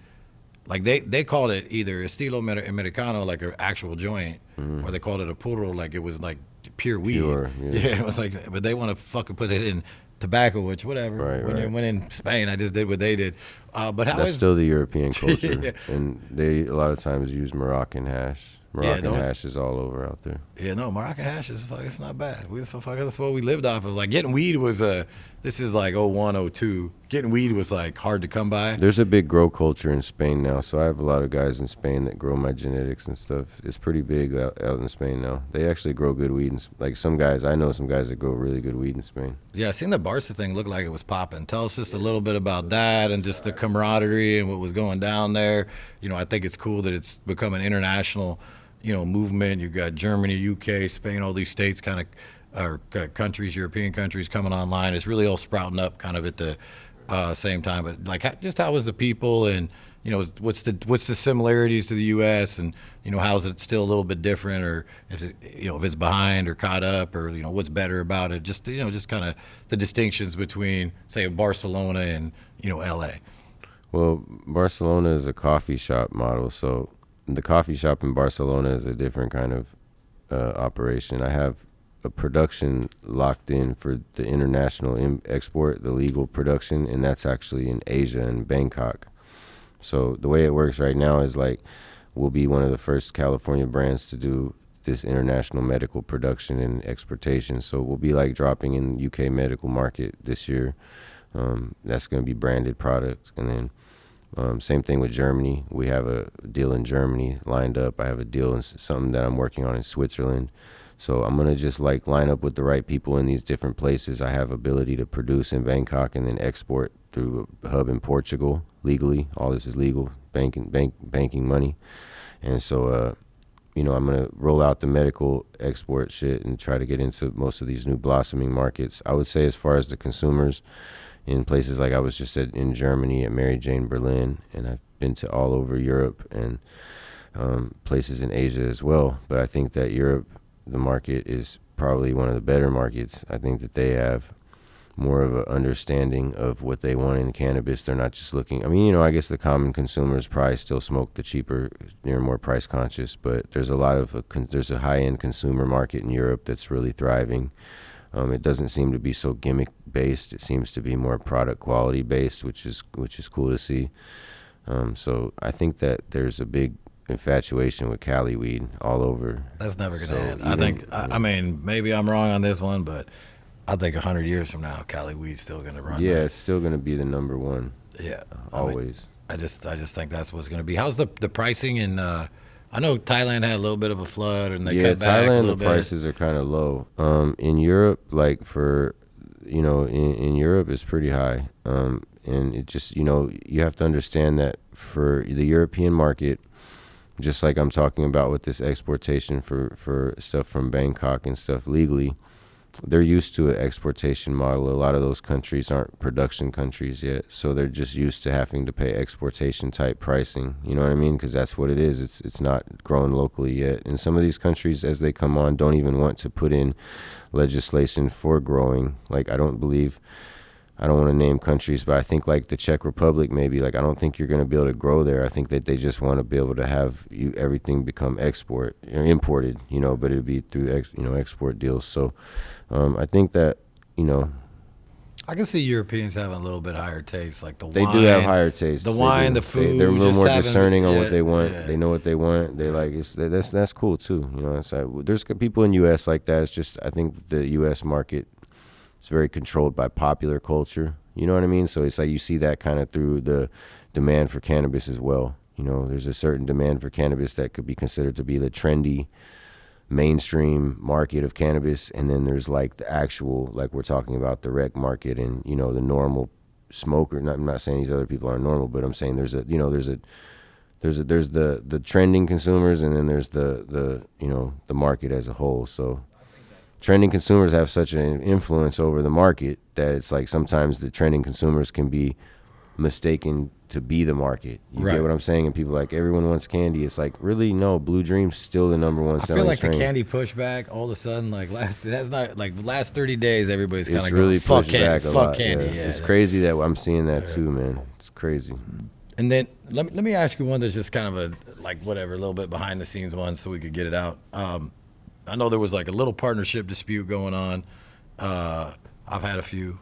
like they called it either estilo americano, like an actual joint, or they called it a puro, like it was like pure weed. Pure, yeah. It was like, but they want to fucking put it in tobacco, which whatever. Right, right. When in Spain, I just did what they did. But how That's is still the European culture, Yeah. and they a lot of times use Moroccan hash. Moroccan no, hash is all over out there. Yeah, no, Moroccan hash is it's not bad. That's what we lived off of. Like, getting weed was this is like 01, 02. Getting weed was like hard to come by. There's a big grow culture in Spain now, so I have a lot of guys in Spain that grow my genetics and stuff. It's pretty big out in Spain now. They actually grow good weed. Like I know some guys that grow really good weed in Spain. Yeah, I seen the Barca thing looked like it was popping. Tell us just a little bit about that and just the camaraderie and what was going down there. I think it's cool that it's become an international movement. You've got Germany, UK, Spain, all these states kind of, or countries, European countries coming online. It's really all sprouting up kind of at the same time. But like, how was the people, and what's the similarities to the U.S. and how is it still a little bit different, or if it's behind or caught up, or what's better about it? Just just kind of the distinctions between, say, Barcelona and L.A. Well, Barcelona is a coffee shop model, so the coffee shop in Barcelona is a different kind of operation. I have a production locked in for the international export, the legal production, and that's actually in Asia and Bangkok. So the way it works right now is like we'll be one of the first California brands to do this international medical production and exportation. So we'll be like dropping in the UK medical market this year. That's going to be branded product, and then same thing with Germany. We have a deal in Germany lined up. I have a deal in something that I'm working on in Switzerland. So I'm going to just like line up with the right people in these different places. I have ability to produce in Bangkok and then export through a hub in Portugal legally. All this is legal, banking money. And so, I'm going to roll out the medical export shit and try to get into most of these new blossoming markets. I would say as far as the consumers, in places like I was just in Germany at Mary Jane Berlin, and I've been to all over Europe and places in Asia as well. But I think that Europe, the market is probably one of the better markets. I think that they have more of an understanding of what they want in cannabis. They're not just looking, I guess the common consumers probably still smoke the cheaper, more price conscious, but there's there's a high-end consumer market in Europe that's really thriving. It doesn't seem to be so gimmick based. It seems to be more product quality based, which is cool to see. So I think that there's a big infatuation with Cali weed all over. That's never gonna end. I think. I mean, maybe I'm wrong on this one, but I think 100 years from now, Cali weed's still gonna run. Yeah, that. it's still gonna be the number one. Yeah, always. I just think that's what's gonna be. How's the pricing in? I know Thailand had a little bit of a flood, and they cut back a Thailand, little the bit. prices are kind of low. In Europe, like for, in Europe, it's pretty high. And it just, you have to understand that for the European market, just like I'm talking about with this exportation for stuff from Bangkok and stuff legally, they're used to an exportation model. A lot of those countries aren't production countries yet, so they're just used to having to pay exportation type pricing. You know what I mean? Because that's what it is. It's not grown locally yet. And some of these countries, as they come on, don't even want to put in legislation for growing. Like, I don't believe I don't want to name countries, but I think like the Czech Republic, maybe, like I don't think you're going to be able to grow there. I think that they just want to be able to have everything become imported, but it'd be through export deals. So I think that, I can see Europeans having a little bit higher taste, like the they wine. do have higher taste. The wine, the food. They're a little just more having, discerning on yeah, what they want. Yeah. They know what they want. They like that's cool too. It's like, there's people in U.S. like that. It's just I think the U.S. market is very controlled by popular culture. You know what I mean? So it's like you see that kind of through the demand for cannabis as well. There's a certain demand for cannabis that could be considered to be the trendy mainstream market of cannabis, and then there's like the actual, like we're talking about, the rec market and the normal smoker. I'm not saying these other people aren't normal, but I'm saying there's the trending consumers, and then there's the market as a whole. So trending consumers have such an influence over the market that it's like sometimes the trending consumers can be mistaken to be the market. You get what I'm saying? And people like, everyone wants candy. It's like, really? No, Blue Dream's still the number one selling I feel like strain. the candy pushback all of a sudden, like last 30 days, everybody's kind of really going, fuck pushed candy, back a fuck lot. candy. Yeah. It's crazy that I'm seeing that too, man. It's crazy. And then let me ask you one that's just kind of a little bit behind the scenes one, so we could get it out. I know there was like a little partnership dispute going on. I've had a few,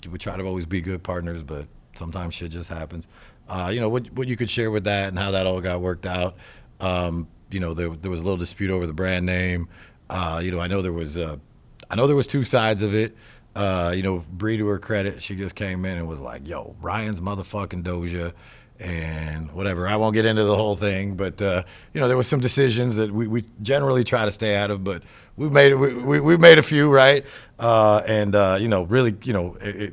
we try to always be good partners, but sometimes shit just happens. What you could share with that and how that all got worked out. There was a little dispute over the brand name. I know there was two sides of it. Bree, to her credit, she just came in and was like, yo, Ryan's motherfucking Doja and whatever. I won't get into the whole thing, but there was some decisions that we generally try to stay out of, but we've made a few, right? Really,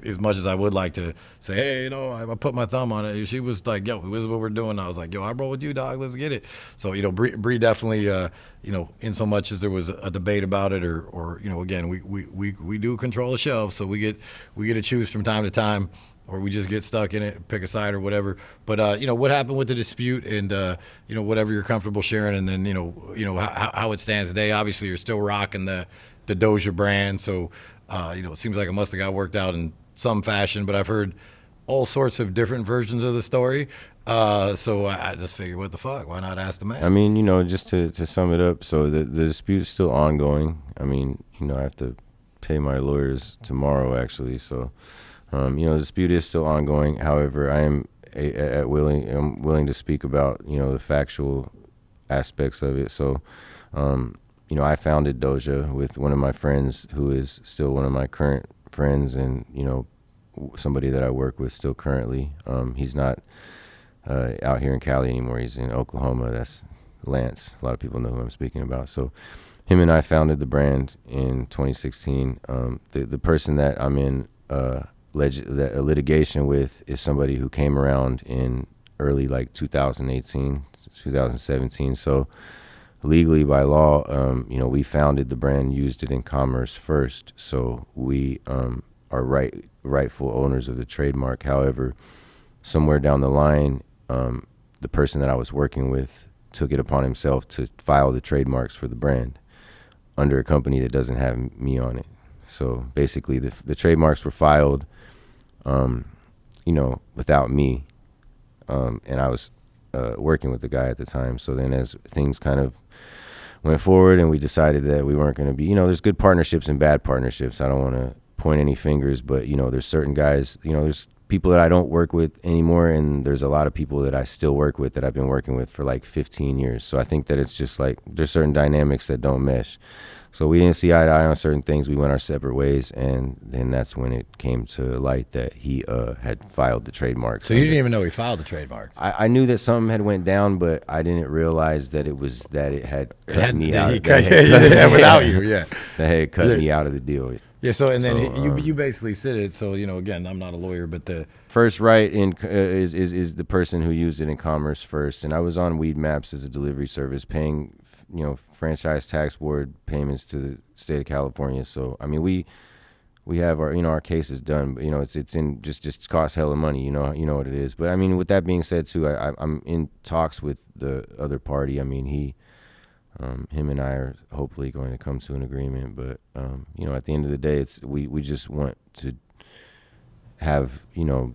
as much as I would like to say, hey, I put my thumb on it. She was like, yo, this is what we're doing. I was like, yo, I roll with you, dog. Let's get it. So Bree definitely, in so much as there was a debate about it, or again, we do control the shelf, so we get to choose from time to time, or we just get stuck in it, pick a side or whatever. But what happened with the dispute, and whatever you're comfortable sharing, and then how it stands today. Obviously, you're still rocking the Doja brand, so it seems like it must have got worked out in some fashion. But I've heard all sorts of different versions of the story. So I just figured, what the fuck? Why not ask the man? I mean, just to sum it up, so the dispute is still ongoing. I mean, I have to pay my lawyers tomorrow, actually, so. The dispute is still ongoing. However, I am willing to speak about the factual aspects of it. So, I founded Doja with one of my friends who is still one of my current friends, and somebody that I work with still currently. He's not out here in Cali anymore. He's in Oklahoma. That's Lance. A lot of people know who I'm speaking about. So, him and I founded the brand in 2016. The person that I'm in litigation with is somebody who came around in early 2018, 2017. So legally, by law, we founded the brand, used it in commerce first. So we are rightful owners of the trademark. However, somewhere down the line, the person that I was working with took it upon himself to file the trademarks for the brand under a company that doesn't have me on it. So basically, the trademarks were filed, without me, and I was working with the guy at the time. So then, as things kind of went forward, and we decided that we weren't going to be, there's good partnerships and bad partnerships. I don't want to point any fingers, but there's certain guys, there's people that I don't work with anymore, and there's a lot of people that I still work with that I've been working with for 15 years. So I think that it's just there's certain dynamics that don't mesh. So we didn't see eye to eye on certain things. We went our separate ways, and then that's when it came to light that he had filed the trademark. So you didn't even know he filed the trademark? I knew that something had went down, but I didn't realize that it had cut me out. Without you, yeah. That had cut me out of the deal. Yeah. So and then you basically said it. So again, I'm not a lawyer, but the first right in is the person who used it in commerce first, and I was on Weed Maps as a delivery service, paying franchise tax board payments to the state of California. So I mean, we have our case is done, but it's in just costs hella money. You know what it is. But I mean, with that being said, too, I'm in talks with the other party. I mean, he Him and I are hopefully going to come to an agreement, but you know, at the end of the day, it's we just want to have, you know,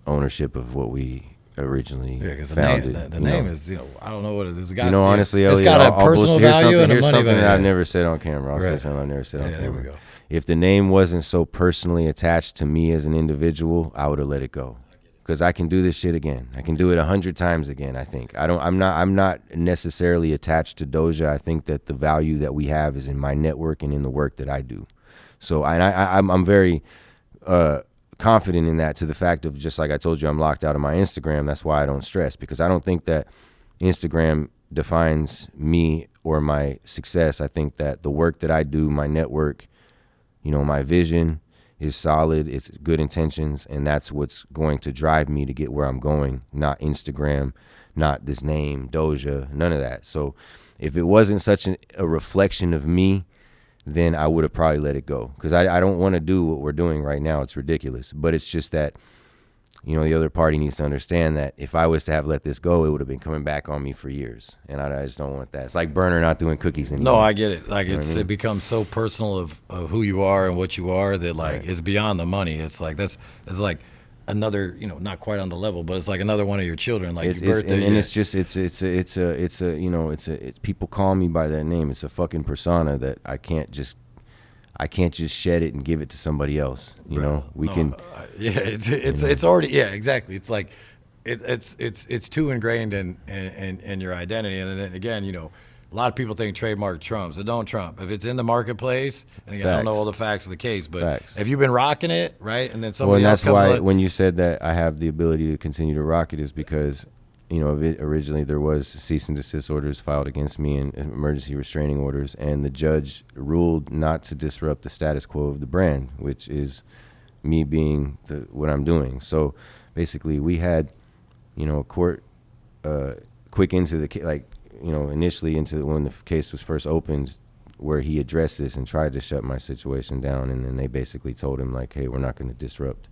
ownership of what we originally founded. The name is, you know, I don't know what it is. You know, honestly, it's Elliot, got a personal value and a here's money something value. that I've never said on camera. I'll say Right. something I've never said on camera. There we go. If the name wasn't so personally attached to me as an individual, I would have let it go. Because I can do this shit again. I can do it 100 times again. I think I'm not necessarily attached to Doja. I think that the value that we have is in my network and in the work that I do. So I'm very confident in that, to the fact of, just like I told you, I'm locked out of my Instagram. That's why I don't stress, because I don't think that Instagram defines me or my success. I think that the work that I do, my network, you know, my vision is solid. It's good intentions, and that's what's going to drive me to get where I'm going, not Instagram, not this name, Doja, none of that. So if it wasn't such a reflection of me, then I would have probably let it go, because I don't want to do what we're doing right now. It's ridiculous. But it's just that, you know, the other party needs to understand that if I was to have let this go, it would have been coming back on me for years, and I just don't want that. It's like Burner not doing cookies anymore. No, I get it. Like, You know what I mean? it becomes so personal of who you are and what you are that, like, it's beyond the money. It's like it's like another, you know, not quite on the level, but it's like another one of your children, like your birthday. And it's just you know, people call me by that name. It's a fucking persona that I can't just shed it and give it to somebody else. You know, it's already, yeah, exactly. It's like it's too ingrained in your identity. And then again, you know, a lot of people think trademark trumps. It don't trump. If it's in the marketplace, and again, I don't know all the facts of the case, but if you've been rocking it, right, and then somebody else comes. Well, and that's why like, when you said that I have the ability to continue to rock it, is because, you know, originally there was cease and desist orders filed against me and emergency restraining orders, and the judge ruled not to disrupt the status quo of the brand, which is me being what I'm doing. So basically, we had, you know, a court quick into the, like, you know, initially into when the case was first opened, where he addressed this and tried to shut my situation down, and then they basically told him, like, hey, we're not going to disrupt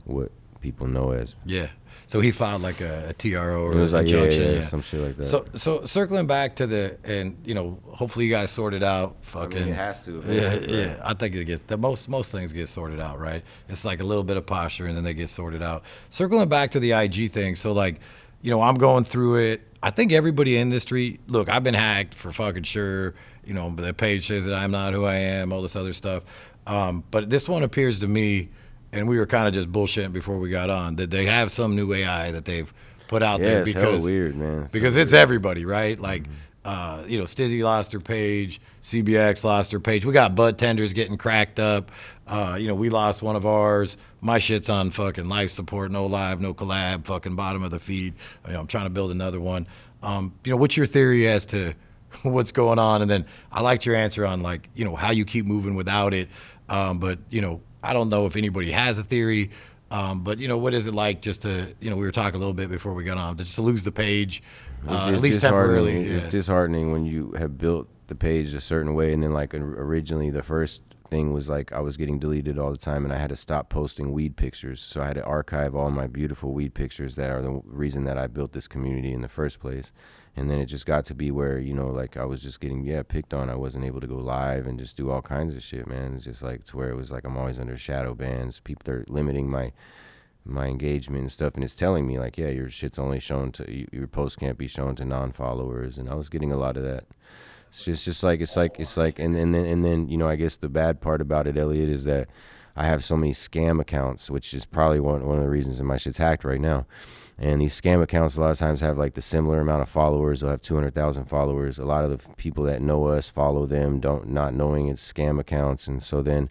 what people know as. Yeah. So he filed like a TRO or it was like, injunction. yeah, some shit like that. So circling back to and you know, hopefully you guys sort it out. Fucking, I mean, it has to. Yeah. I think it gets most things get sorted out, right? It's like a little bit of posture, and then they get sorted out. Circling back to the IG thing. So, like, you know, I'm going through it. I think everybody in the industry, look, I've been hacked for fucking sure. You know, the page says that I'm not who I am, all this other stuff. But this one appears to me, and we were kind of just bullshitting before we got on, that they have some new AI that they've put out there, it's because hella weird, man. Because it's everybody, right? Like, you know, Stizzy lost her page, CBX lost her page. We got bud tenders getting cracked up. You know, we lost one of ours. My shit's on fucking life support, no live, no collab, fucking bottom of the feed. You know, I'm trying to build another one. You know, what's your theory as to what's going on? And then I liked your answer on, like, you know, how you keep moving without it. But, you know, I don't know if anybody has a theory. But, you know, what is it like just to, you know, we were talking a little bit before we got on, just to lose the page, at least temporarily. It's disheartening when you have built the page a certain way, and then, like, originally the first thing was, like, I was getting deleted all the time, and I had to stop posting weed pictures. So I had to archive all my beautiful weed pictures that are the reason that I built this community in the first place. And then it just got to be where, you know, like, I was just getting, picked on. I wasn't able to go live and just do all kinds of shit, man. It's just like, to where it was like I'm always under shadow bans. People, they're limiting my engagement and stuff, and it's telling me, like, yeah, your shit's only shown to, your post can't be shown to non-followers. And I was getting a lot of that. It's just like, and then, you know, I guess the bad part about it, Elliot, is that I have so many scam accounts, which is probably one of the reasons that my shit's hacked right now. And these scam accounts a lot of times have, like, the similar amount of followers. They'll have 200,000 followers. A lot of the people that know us follow them, not knowing it's scam accounts. And so then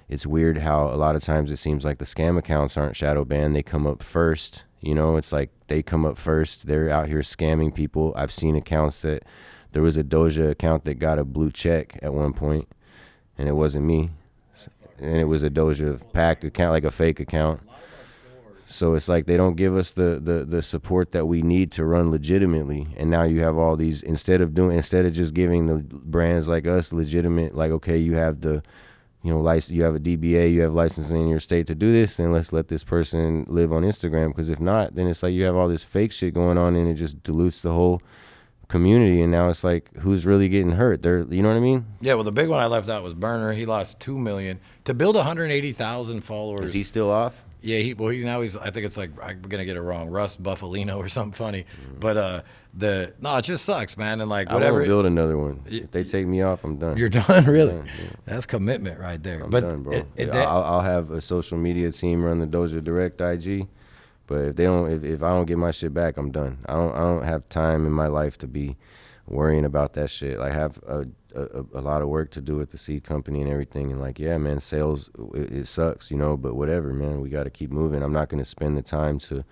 it's weird how a lot of times it seems like the scam accounts aren't shadow banned. They come up first. You know, it's like they come up first. They're out here scamming people. I've seen accounts that, there was a Doja account that got a blue check at one point, and it wasn't me. And it was a Doja Pak account, like a fake account. So it's like they don't give us the support that we need to run legitimately. And now you have all these, instead of just giving the brands like us legitimate, like, okay, you have the, you know, license, you have a DBA, you have licensing in your state to do this, then let's let this person live on Instagram. Because if not, then it's like you have all this fake shit going on, and it just dilutes the whole community, and now it's like, who's really getting hurt? You know what I mean? Yeah, well, the big one I left out was Burner. He lost 2 million to build 180,000 followers. Is he still off? Yeah, he's I think it's like, I'm gonna get it wrong, Russ Buffalino or something funny. But it just sucks, man. And like whatever, I won't build another one. If they take me off, I'm done. You're done, really? I'm done, yeah. That's commitment right there. I'm but done, bro. I'll have a social media team run the Doja Direct IG, but if I don't get my shit back, I'm done. I don't have time in my life to be worrying about that shit. I have a lot of work to do with the seed company and everything, and like, yeah, man, sales, it sucks, you know, but whatever, man, we got to keep moving. I'm not going to spend the time to,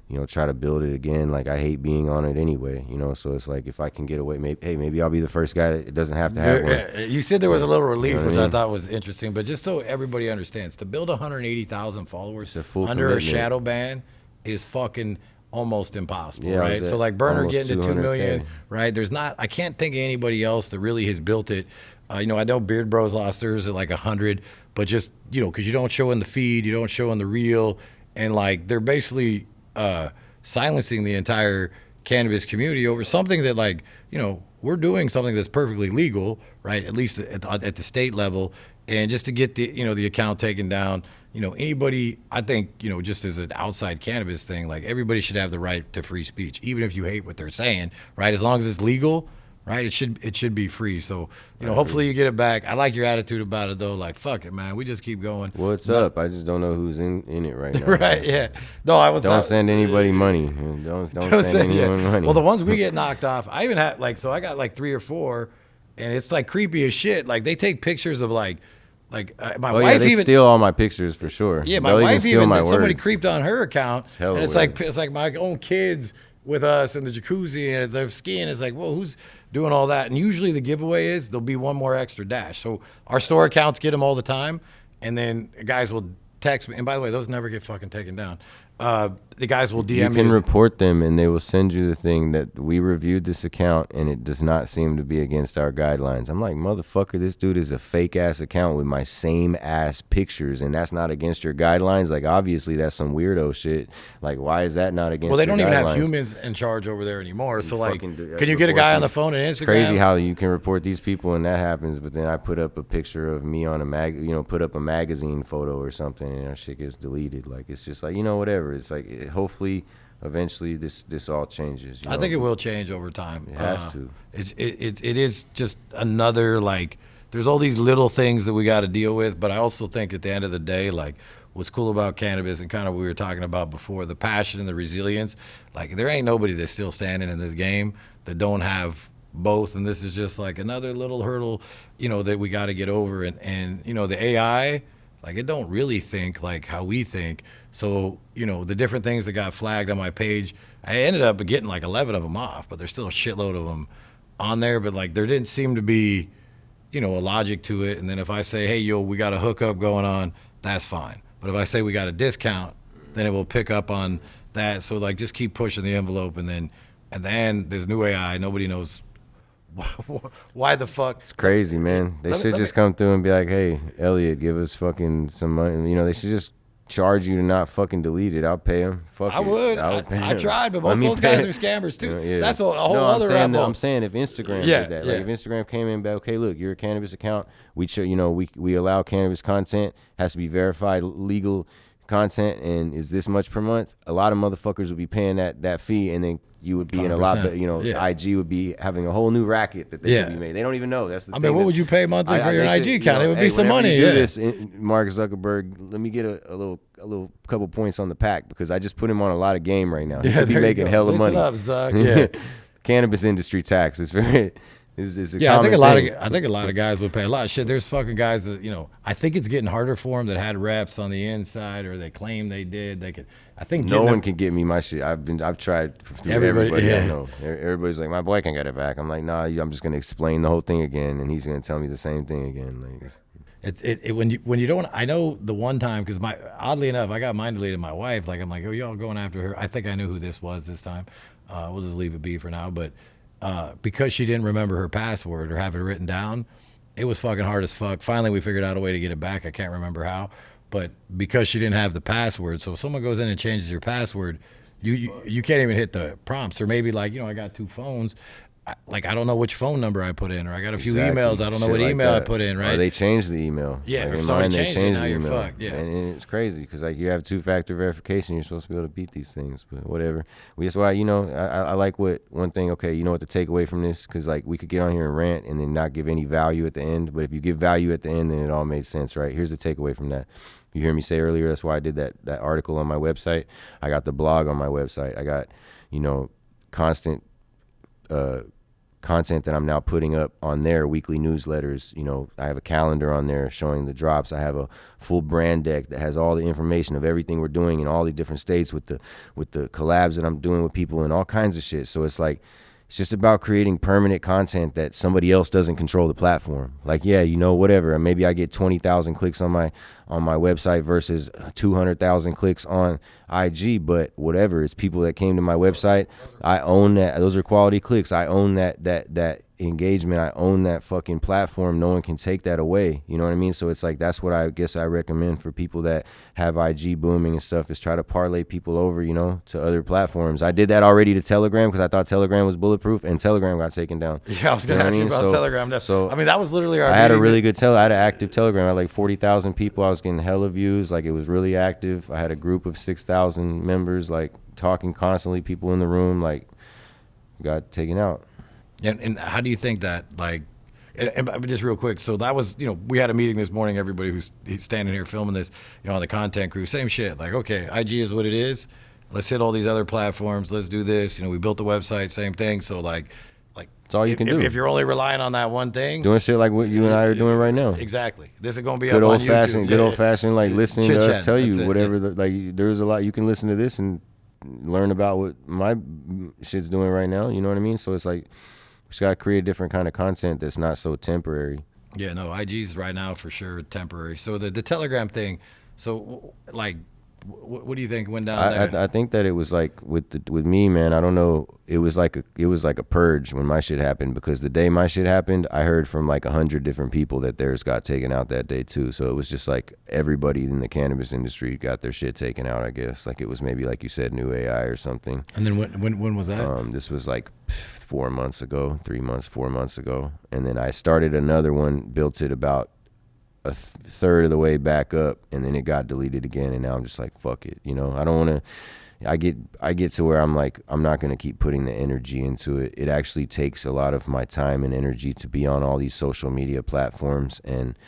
you know, try to build it again. Like, I hate being on it anyway, you know, so it's like, if I can get away, maybe I'll be the first guy that doesn't have to have one. You said there was a little relief, You know what which I I mean? thought was interesting, but just so everybody understands, to build 180,000 followers It's a full under commitment. a shadow ban is fucking almost impossible, Yeah, I right? was So at like Burner almost getting to 2 million, 200K. right? I can't think of anybody else that really has built it. You know, I know Beard Bros lost theirs at like 100, but just, you know, because you don't show in the feed, you don't show in the reel, and like they're basically silencing the entire cannabis community over something that, like, you know, we're doing something that's perfectly legal, right? At least at the state level, and just to get the account taken down. You know, anybody, I think, you know, just as an outside cannabis thing, like, everybody should have the right to free speech, even if you hate what they're saying, right? As long as it's legal, right? It should be free. So, you know, hopefully you get it back. I like your attitude about it, though. Like, fuck it, man. We just keep going. What's up? I just don't know who's in it right now. Right, yeah. No, I was Don't send anybody money. Don't send anyone money. Well, the ones we get knocked off, I even had, like, so I got like 3 or 4, and it's like creepy as shit. Like, they take pictures of my Oh wife yeah, they even steal all my pictures for sure. Yeah, my They'll wife steal even my somebody words. creeped on her account, hella and it's weird. like my own kids with us in the jacuzzi, and they're skiing. It's like, whoa, who's doing all that? And usually the giveaway is there'll be one more extra dash. So our store accounts get them all the time, and then guys will text me. And by the way, those never get fucking taken down. The guys will DM You can me. report them, and they will send you the thing that we reviewed this account, and it does not seem to be against our guidelines. I'm like, motherfucker, this dude is a fake ass account with my same ass pictures, and that's not against your guidelines. Like, obviously, that's some weirdo shit. Like, why is that not against? Well, they your don't even have guidelines? humans in charge over there anymore. So, like, Fucking can you get a report guy on the these- phone and Instagram? It's crazy how you can report these people and that happens, but then I put up a picture of me on put up a magazine photo or something, and our shit gets deleted. Like, it's just like, whatever. It's like, hopefully, eventually, this all changes. I think it will change over time. It has to. It is just another, like, there's all these little things that we got to deal with, but I also think at the end of the day, like, what's cool about cannabis and kind of what we were talking about before, the passion and the resilience, like, there ain't nobody that's still standing in this game that don't have both, and this is just like another little hurdle, that we got to get over. And the AI, like, it don't really think like how we think. So, the different things that got flagged on my page, I ended up getting like 11 of them off, but there's still a shitload of them on there. But like, there didn't seem to be, a logic to it. And then if I say, hey, yo, we got a hookup going on, that's fine. But if I say we got a discount, then it will pick up on that. So like, just keep pushing the envelope. And then at the end, there's new AI. Nobody knows why the fuck. It's crazy, man. They should just come through and be like, hey, Elliot, give us fucking some money. They should just charge you to not fucking delete it. I'll pay them. Fuck I it. would. I'll pay I 'em. tried, but Let most me of those pay guys it. are scammers too. Yeah. That's a whole No, other rabbit hole. I'm saying if Instagram Yeah, did that, yeah. like if Instagram came in and be like, okay, look, you're a cannabis account. We allow cannabis content, has to be verified legal content, and is this much per month. A lot of motherfuckers would be paying that fee, and then you would be in a lot 100%. better, Yeah. IG would be having a whole new racket that they could be made. They don't even know. That's the thing. What would you pay monthly for your they IG should, account? It would be some whenever money. you do Yeah. this, Mark Zuckerberg, let me get a little couple points on the pack, because I just put him on a lot of game right now. He could be there you making go. hella Listen money. up, Zuck. Yeah. Cannabis industry tax is very. Is a Yeah, I think common thing. I think a lot of guys would pay a lot of shit. There's fucking guys that I think it's getting harder for them that had reps on the inside, or they claim they did. They could. I think No one can get me my shit. I've tried through everybody yeah. I know. Everybody's like, my boy can get it back. I'm like, nah, I'm just gonna explain the whole thing again, and he's gonna tell me the same thing again. Like, when you don't. I know the one time, because oddly enough, I got mine deleted. My wife, like, I'm like, oh, y'all going after her. I think I knew who this was this time. We'll just leave it be for now, but. Because she didn't remember her password or have it written down, it was fucking hard as fuck. Finally, we figured out a way to get it back. I can't remember how, but because she didn't have the password, so if someone goes in and changes your password, you can't even hit the prompts. Or maybe like, I got 2 phones, I don't know which phone number I put in, or I got a few Exactly. emails. I don't know Shit what like email I that. put in, right? Or they changed the email. Yeah, like if in somebody mine, they changed it, changed now the you're email. fucked, yeah. And it's crazy because like you have 2-factor verification. You're supposed to be able to beat these things, but whatever. That's why I like what one thing. Okay, you know what to take away from this, because like we could get on here and rant and then not give any value at the end. But if you give value at the end, then it all made sense, right? Here's the takeaway from that. You hear me say earlier, that's why I did that article on my website. I got the blog on my website. I got constant content that I'm now putting up on there, weekly newsletters. I have a calendar on there showing the drops. I have a full brand deck that has all the information of everything we're doing in all the different states with the collabs that I'm doing with people and all kinds of shit. So it's like, it's just about creating permanent content that somebody else doesn't control the platform. Like, yeah, whatever. Maybe I get 20,000 clicks on my website versus 200,000 clicks on IG, but whatever. It's people that came to my website. I own that. Those are quality clicks. I own that engagement. I own that fucking platform. No one can take that away. You know what I mean? So it's like, that's what I guess I recommend for people that have IG booming and stuff, is try to parlay people over, to other platforms. I did that already to Telegram because I thought Telegram was bulletproof, and Telegram got taken down. Yeah, I was going to ask you about Telegram. So I mean, that was literally our I had a really good I had an active Telegram. I had like 40,000 people. I was getting hella views. Like, it was really active. I had a group of 6,000 members, like talking constantly, people in the room, like got taken out. And how do you think that, like, and just real quick, so that was, we had a meeting this morning, everybody who's standing here filming this, on the content crew, same shit. Like, okay, IG is what it is. Let's hit all these other platforms. Let's do this. We built the website, same thing. So, like it's all you can do. If you're only relying on that one thing. Doing shit like what you and I are doing right now. Exactly. This is going to be good up old on fashioned, YouTube. Good old fashioned, like listening to us tell you whatever. There's a lot you can listen to this and learn about what my shit's doing right now. You know what I mean? So it's like, we just got to create a different kind of content that's not so temporary. Yeah, no, IG's right now for sure temporary. So the Telegram thing, so like, what do you think went down there? I think that it was like with me, man. I don't know. It was like a purge when my shit happened, because the day my shit happened, I heard from like 100 different people that theirs got taken out that day too. So it was just like everybody in the cannabis industry got their shit taken out. I guess like it was maybe like you said, new AI or something. And then when was that? This was like 4 months ago, 4 months ago, and then I started another one, built it about a third of the way back up, and then it got deleted again, and now I'm just like, fuck it. I don't want to. I get to where I'm like, I'm not going to keep putting the energy into it. It actually takes a lot of my time and energy to be on all these social media platforms, and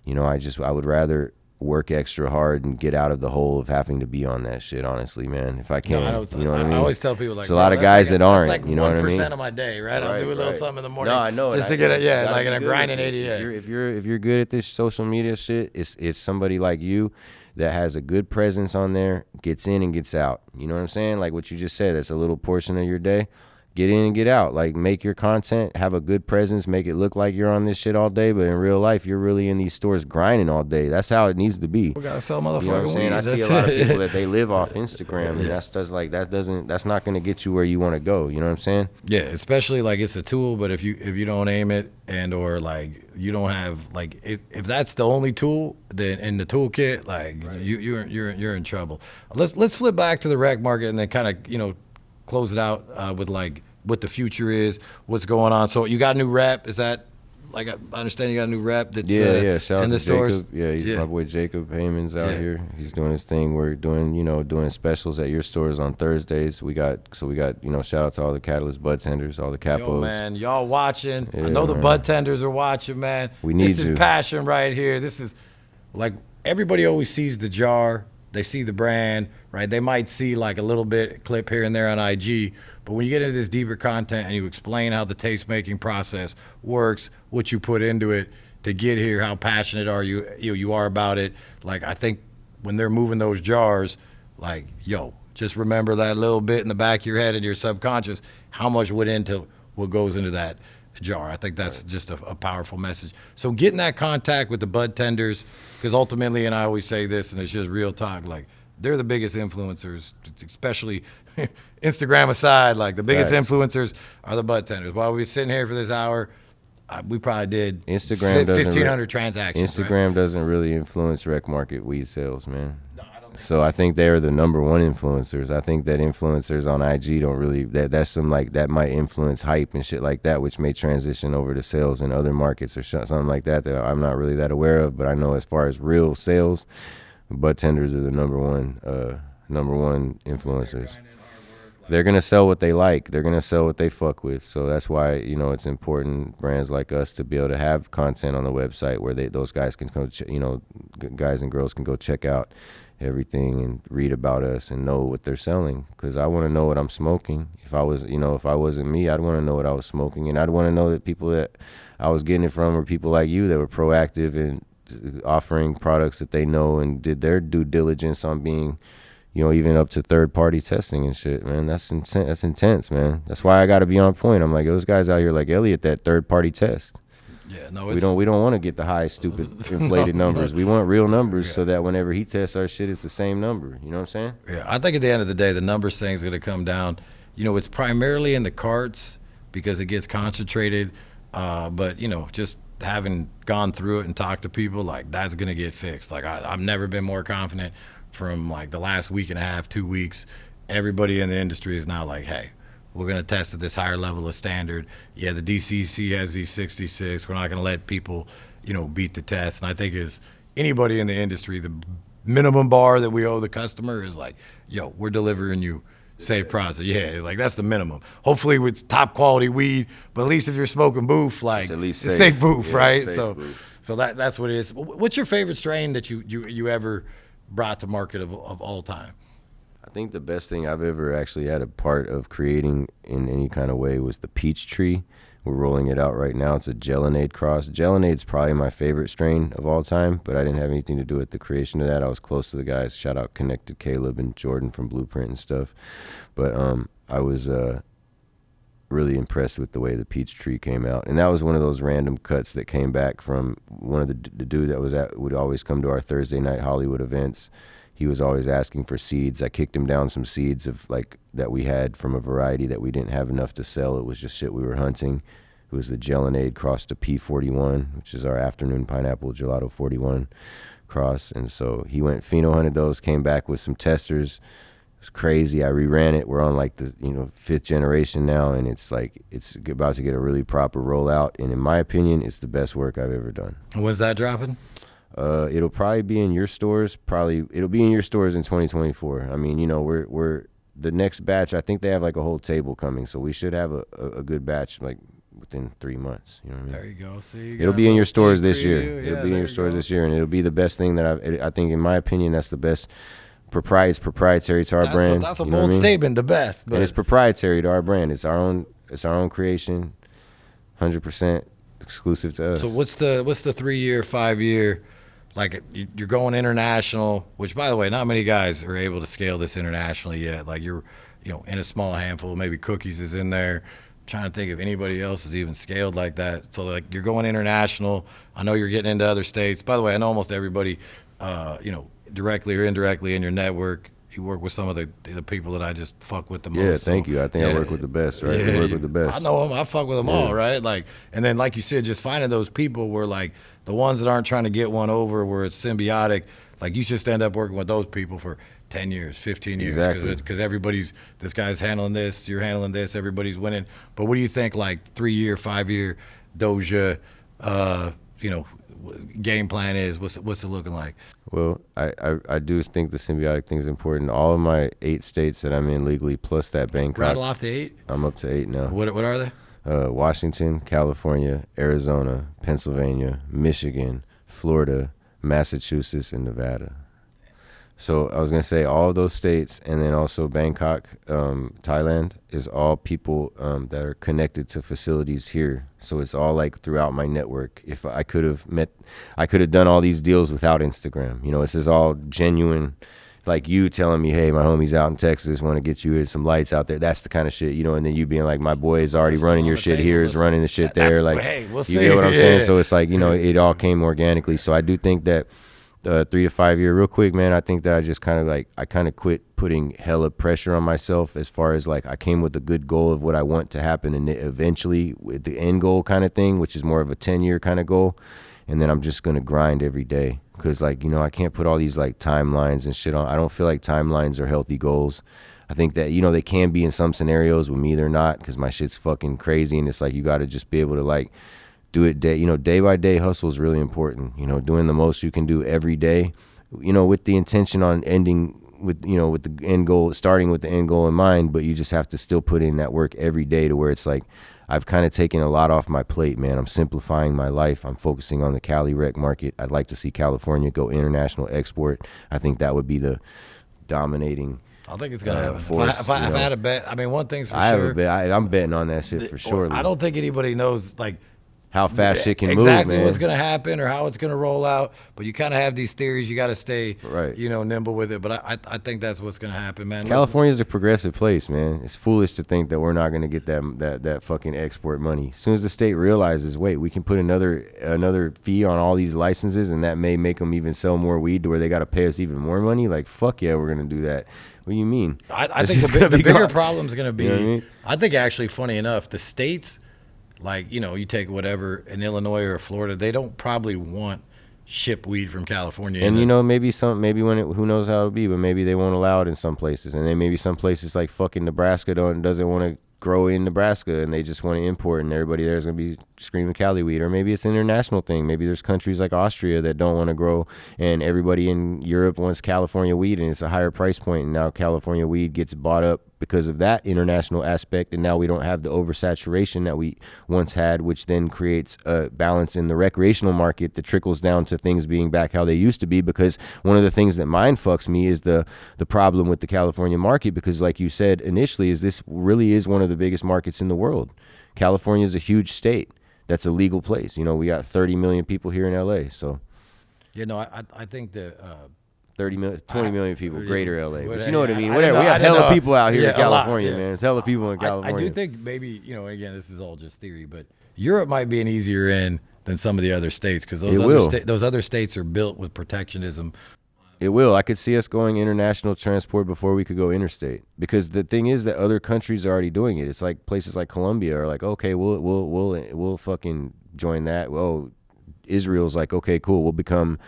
I would rather work extra hard and get out of the hole of having to be on that shit, honestly, man, if I can. You know what I mean? I always tell people, like, there's a lot of guys that aren't, like, you know what I mean? 1% of my day, right? I'll do a little something in the morning. No, I know. Just to get it, yeah, like in a grinding 88. If you're good at this social media shit, it's somebody like you that has a good presence on there, gets in and gets out. You know what I'm saying? Like what you just said, that's a little portion of your day. Get in and get out. Like, make your content, have a good presence, make it look like you're on this shit all day, but in real life, you're really in these stores grinding all day. That's how it needs to be. We gotta sell motherfucking You know what I'm saying? weed. I see a lot of people that they live off Instagram, and that's not going to get you where you want to go. You know what I'm saying? Yeah, especially like it's a tool, but if you don't aim it, and or like you don't have like if that's the only tool then in the toolkit, like you're in trouble. Let's flip back to the rec market and then kind of close it out with like what the future is, what's going on. So you got a new rep? Is that like, I understand you got a new rep that's Shout out in the to stores. Jacob. Yeah, he's my boy Jacob Heyman's out here. He's doing his thing. We're doing specials at your stores on Thursdays. We got shout out to all the Catalyst bud tenders, all the capos. Yo, man, y'all watching. Yeah, I know the man. bud tenders are watching, man. We need This is passion right here. This is like, everybody always sees the jar. They see the brand, right? They might see like a little bit clip here and there on IG, but when you get into this deeper content and you explain how the taste making process works, what you put into it to get here, how passionate are you are about it. Like, I think when they're moving those jars, like, just remember that little bit in the back of your head and your subconscious, how much went into what goes into that jar. I think that's just a powerful message. So getting that contact with the bud tenders, because ultimately, and I always say this, and it's just real talk, like, they're the biggest influencers, especially Instagram aside. Like, the biggest influencers are the bud tenders. While we're sitting here for this hour, we probably did 1,500 transactions. Instagram doesn't really influence rec market weed sales, man. No, I don't So I think they're the number one influencers. I think that influencers on IG don't really, that's some like, that might influence hype and shit like that, which may transition over to sales in other markets or something like that I'm not really that aware of. But I know as far as real sales, bud tenders are the number one influencers. They're going to sell what they like. They're going to sell what they fuck with. So that's why, you know, it's important, brands like us, to be able to have content on the website where those guys can go, guys and girls can go check out everything and read about us and know what they're selling. Because I want to know what I'm smoking. If I wasn't me, I'd want to know what I was smoking. And I'd want to know that people that I was getting it from were people like you that were proactive and offering products that they know and did their due diligence on being, you know, even up to third-party testing and shit, man. That's intense, man. That's why I got to be on point. I'm like, those guys out here like Elliot, that third-party test. Yeah, no, we don't want to get the high, stupid, inflated numbers. We want real numbers so that whenever he tests our shit, it's the same number. You know what I'm saying? Yeah, I think at the end of the day, the numbers thing's going to come down. You know, it's primarily in the carts because it gets concentrated. But, you know, just having gone through it and talked to people, like, that's going to get fixed. Like, I've never been more confident. From like the last week and a half, 2 weeks, everybody in the industry is now like, hey, we're going to test at this higher level of standard. Yeah, the DCC has these 66. We're not going to let people, you know, beat the test. And I think as anybody in the industry, the minimum bar that we owe the customer is like, yo, we're delivering you safe process. Yeah, like that's the minimum. Hopefully with top quality weed, but at least if you're smoking boof, like at least it's safe boof, yeah, right? Safe so boof. So that's what it is. What's your favorite strain that you ever brought to market of all time? I think the best thing I've ever actually had a part of creating in any kind of way was the peach tree. We're rolling it out right now. It's a Gelinade cross. Gelinade's probably my favorite strain of all time, but I didn't have anything to do with the creation of that. I was close to the guys. Shout out Connected Caleb and Jordan from Blueprint and stuff. But I was really impressed with the way the peach tree came out. And that was one of those random cuts that came back from one of the dude that would always come to our Thursday night Hollywood events. He was always asking for seeds. I kicked him down some seeds of like that we had from a variety that we didn't have enough to sell. It was just shit we were hunting. It was the Gelinade cross to P41, which is our afternoon pineapple gelato 41 cross. And so he went pheno hunted those, came back with some testers. It's crazy. I reran it. We're on like the 5th generation now, and it's like it's about to get a really proper rollout. And in my opinion, it's the best work I've ever done. When's that dropping? It'll probably be in your stores. It'll be in your stores in 2024. I mean, we're the next batch. I think they have like a whole table coming, so we should have a good batch like within 3 months. You know what I mean? There you go. See, it'll be in your stores this year. It'll be in your stores this year, and it'll be the best thing that I think, in my opinion, that's the best. Proprietary to our brand. That's a bold statement. The best, but and it's proprietary to our brand. It's our own creation, 100% exclusive to us. So what's the 3 year, 5 year? Like you're going international, which by the way, not many guys are able to scale this internationally yet. Like you're, in a small handful. Maybe Cookies is in there. I'm trying to think if anybody else is even scaled like that. So like you're going international. I know you're getting into other states. By the way, I know almost everybody, directly or indirectly in your network. You work with some of the people that I just fuck with the most. Yeah, thank you. I think I work with the best, right? Yeah, I work with the best. I know them. I fuck with them all, right? Like, and then like you said, just finding those people where like the ones that aren't trying to get one over, where it's symbiotic. Like you just end up working with those people for 10 years, 15 years, because everybody's, this guy's handling this, you're handling this, everybody's winning. But what do you think, like 3 year, 5 year Doja, game plan is? What's it looking like? Well, I do think the symbiotic thing is important. All of my 8 states that I'm in legally, plus that Bangkok. Rattle off the 8? I'm up to 8 now. What are they? Washington, California, Arizona, Pennsylvania, Michigan, Florida, Massachusetts, and Nevada. So I was going to say all of those states, and then also Bangkok, Thailand, is all people that are connected to facilities here. So it's all like throughout my network. If I could have done all these deals without Instagram. This is all genuine, like you telling me, hey, my homie's out in Texas, want to get you some lights out there. That's the kind of shit, and then you being like, my boy is already running your shit here, is running the shit there. Like, hey, we'll see. You know what I'm saying? So it's like, it all came organically. So I do think that 3 to 5 year, real quick, man, I think that I just kind of quit putting hella pressure on myself, as far as like I came with a good goal of what I want to happen, and eventually with the end goal kind of thing, which is more of a 10-year kind of goal. and then I'm just gonna grind every day. Cause like, you know, I can't put all these like timelines and shit on. I don't feel like timelines are healthy goals. I think that, you know, they can be in some scenarios. With me, they're not, because my shit's fucking crazy, and it's like you got to just be able to like do it day, you know, day by day. Hustle is really important. You know, doing the most you can do every day, you know, with the intention on ending with, you know, with the end goal, starting with the end goal in mind. But you just have to still put in that work every day, to where it's like I've kind of taken a lot off my plate, man. I'm simplifying my life. I'm focusing on the Cali rec market. I'd like to see California go international export. I think that would be the dominating. I think it's gonna happen. Force, if I had a bet, I mean, one thing's for I sure. have a bet. I'm betting on that shit for sure. I don't think anybody knows like how fast shit can exactly move, man. what's going to happen or how it's going to roll out. But you kind of have these theories. You got to stay, right, you know, nimble with it. But I think that's what's going to happen, man. California's a progressive place, man. It's foolish to think that we're not going to get that fucking export money. As soon as the state realizes, wait, we can put another fee on all these licenses, and that may make them even sell more weed to where they got to pay us even more money. Like, fuck yeah, we're going to do that. What do you mean? I think the bigger problem is going to be, you know what I mean? I think actually, funny enough, the states, like, you know, you take whatever in Illinois or Florida, they don't probably want ship weed from California. And you know, maybe who knows how it'll be, but maybe they won't allow it in some places, and then maybe some places like fucking Nebraska doesn't want to grow in Nebraska, and they just want to import, and everybody there's gonna be screaming Cali weed. Or maybe it's an international thing. Maybe there's countries like Austria that don't want to grow, and everybody in Europe wants California weed, and it's a higher price point, and now California weed gets bought up because of that international aspect, and now we don't have the oversaturation that we once had, which then creates a balance in the recreational market that trickles down to things being back how they used to be. Because one of the things that mind fucks me is the problem with the California market, because like you said initially, is this really is one of the biggest markets in the world. California is a huge state. That's a legal place. You know, we got 30 million people here in LA, so. You know, I think that 20 million people, greater LA. But yeah, you know what I mean? I Whatever. know, we have I know. hella people out here Yeah, in California, a lot, yeah. man. It's hella people in California. I do think maybe, you know, again, this is all just theory, but Europe might be an easier in than some of the other states, because those other states are built with protectionism. It will. I could see us going international transport before we could go interstate, because the thing is that other countries are already doing it. It's like places like Colombia are like, okay, we'll fucking join that. Well, Israel's like, okay, cool, we'll become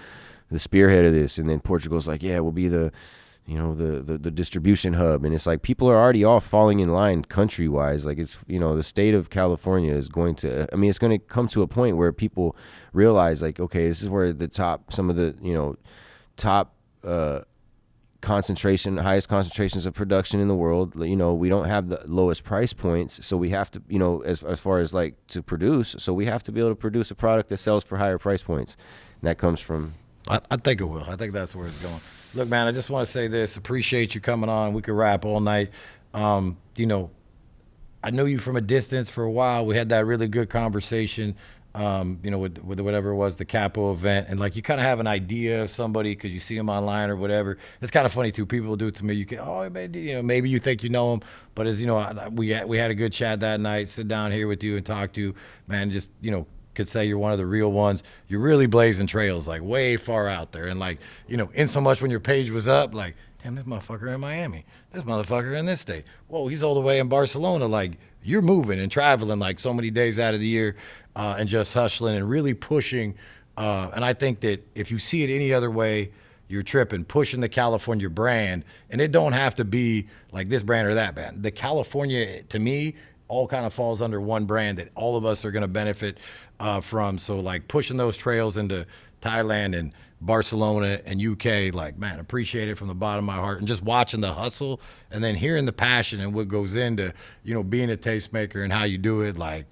the spearhead of this, and then Portugal's like, yeah, we'll be the distribution hub. And it's like people are already all falling in line country wise. Like, it's, you know, the state of California is going to, I mean, it's going to come to a point where people realize, like, okay, this is where some of the, you know, top highest concentrations of production in the world. You know, we don't have the lowest price points, so we have to, you know, as far as like to produce, so we have to be able to produce a product that sells for higher price points. And that comes from, I think it will. I think that's where it's going. Look, man, I just want to say this. Appreciate you coming on. We could rap all night. You know, I knew you from a distance for a while. We had that really good conversation, you know, with whatever it was, the Capo event. And, like, you kind of have an idea of somebody because you see them online or whatever. It's kind of funny, too. People will do it to me. You can, maybe you think you know them. But, as you know, we had a good chat that night, sit down here with you and talk to you, man, just, you know, could say you're one of the real ones. You're really blazing trails, like, way far out there. And, like, you know, in so much when your page was up, like, damn, this motherfucker in Miami. This motherfucker in this state. Whoa, he's all the way in Barcelona. Like, you're moving and traveling, like, so many days out of the year and just hustling and really pushing. And I think that if you see it any other way, you're tripping, pushing the California brand. And it don't have to be like this brand or that brand. The California, to me, all kind of falls under one brand that all of us are going to benefit from. So, like, pushing those trails into Thailand and Barcelona and UK, like, man, appreciate it from the bottom of my heart. And just watching the hustle and then hearing the passion and what goes into, you know, being a tastemaker and how you do it, like,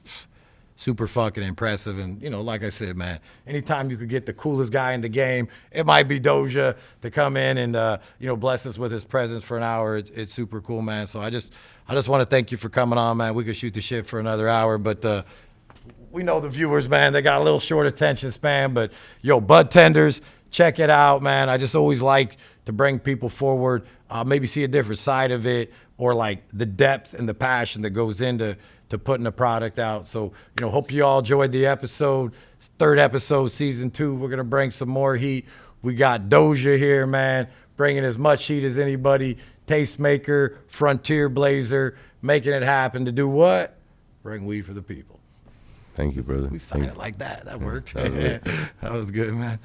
super fucking impressive. And, you know, like I said, man, anytime you could get the coolest guy in the game, it might be Doja, to come in and, you know, bless us with his presence for an hour. It's super cool, man. So I just want to thank you for coming on, man. We could shoot the shit for another hour, but we know the viewers, man, they got a little short attention span. But, yo, Bud Tenders, check it out, man. I just always like to bring people forward, maybe see a different side of it, or like the depth and the passion that goes into putting a product out. So, you know, hope you all enjoyed the episode. Third episode, season 2. We're going to bring some more heat. We got Doja here, man, bringing as much heat as anybody. Tastemaker, frontier blazer, making it happen to do what? Bring weed for the people. Thank you, brother. We signed Thank it like that. That worked. That was it. That was good, man.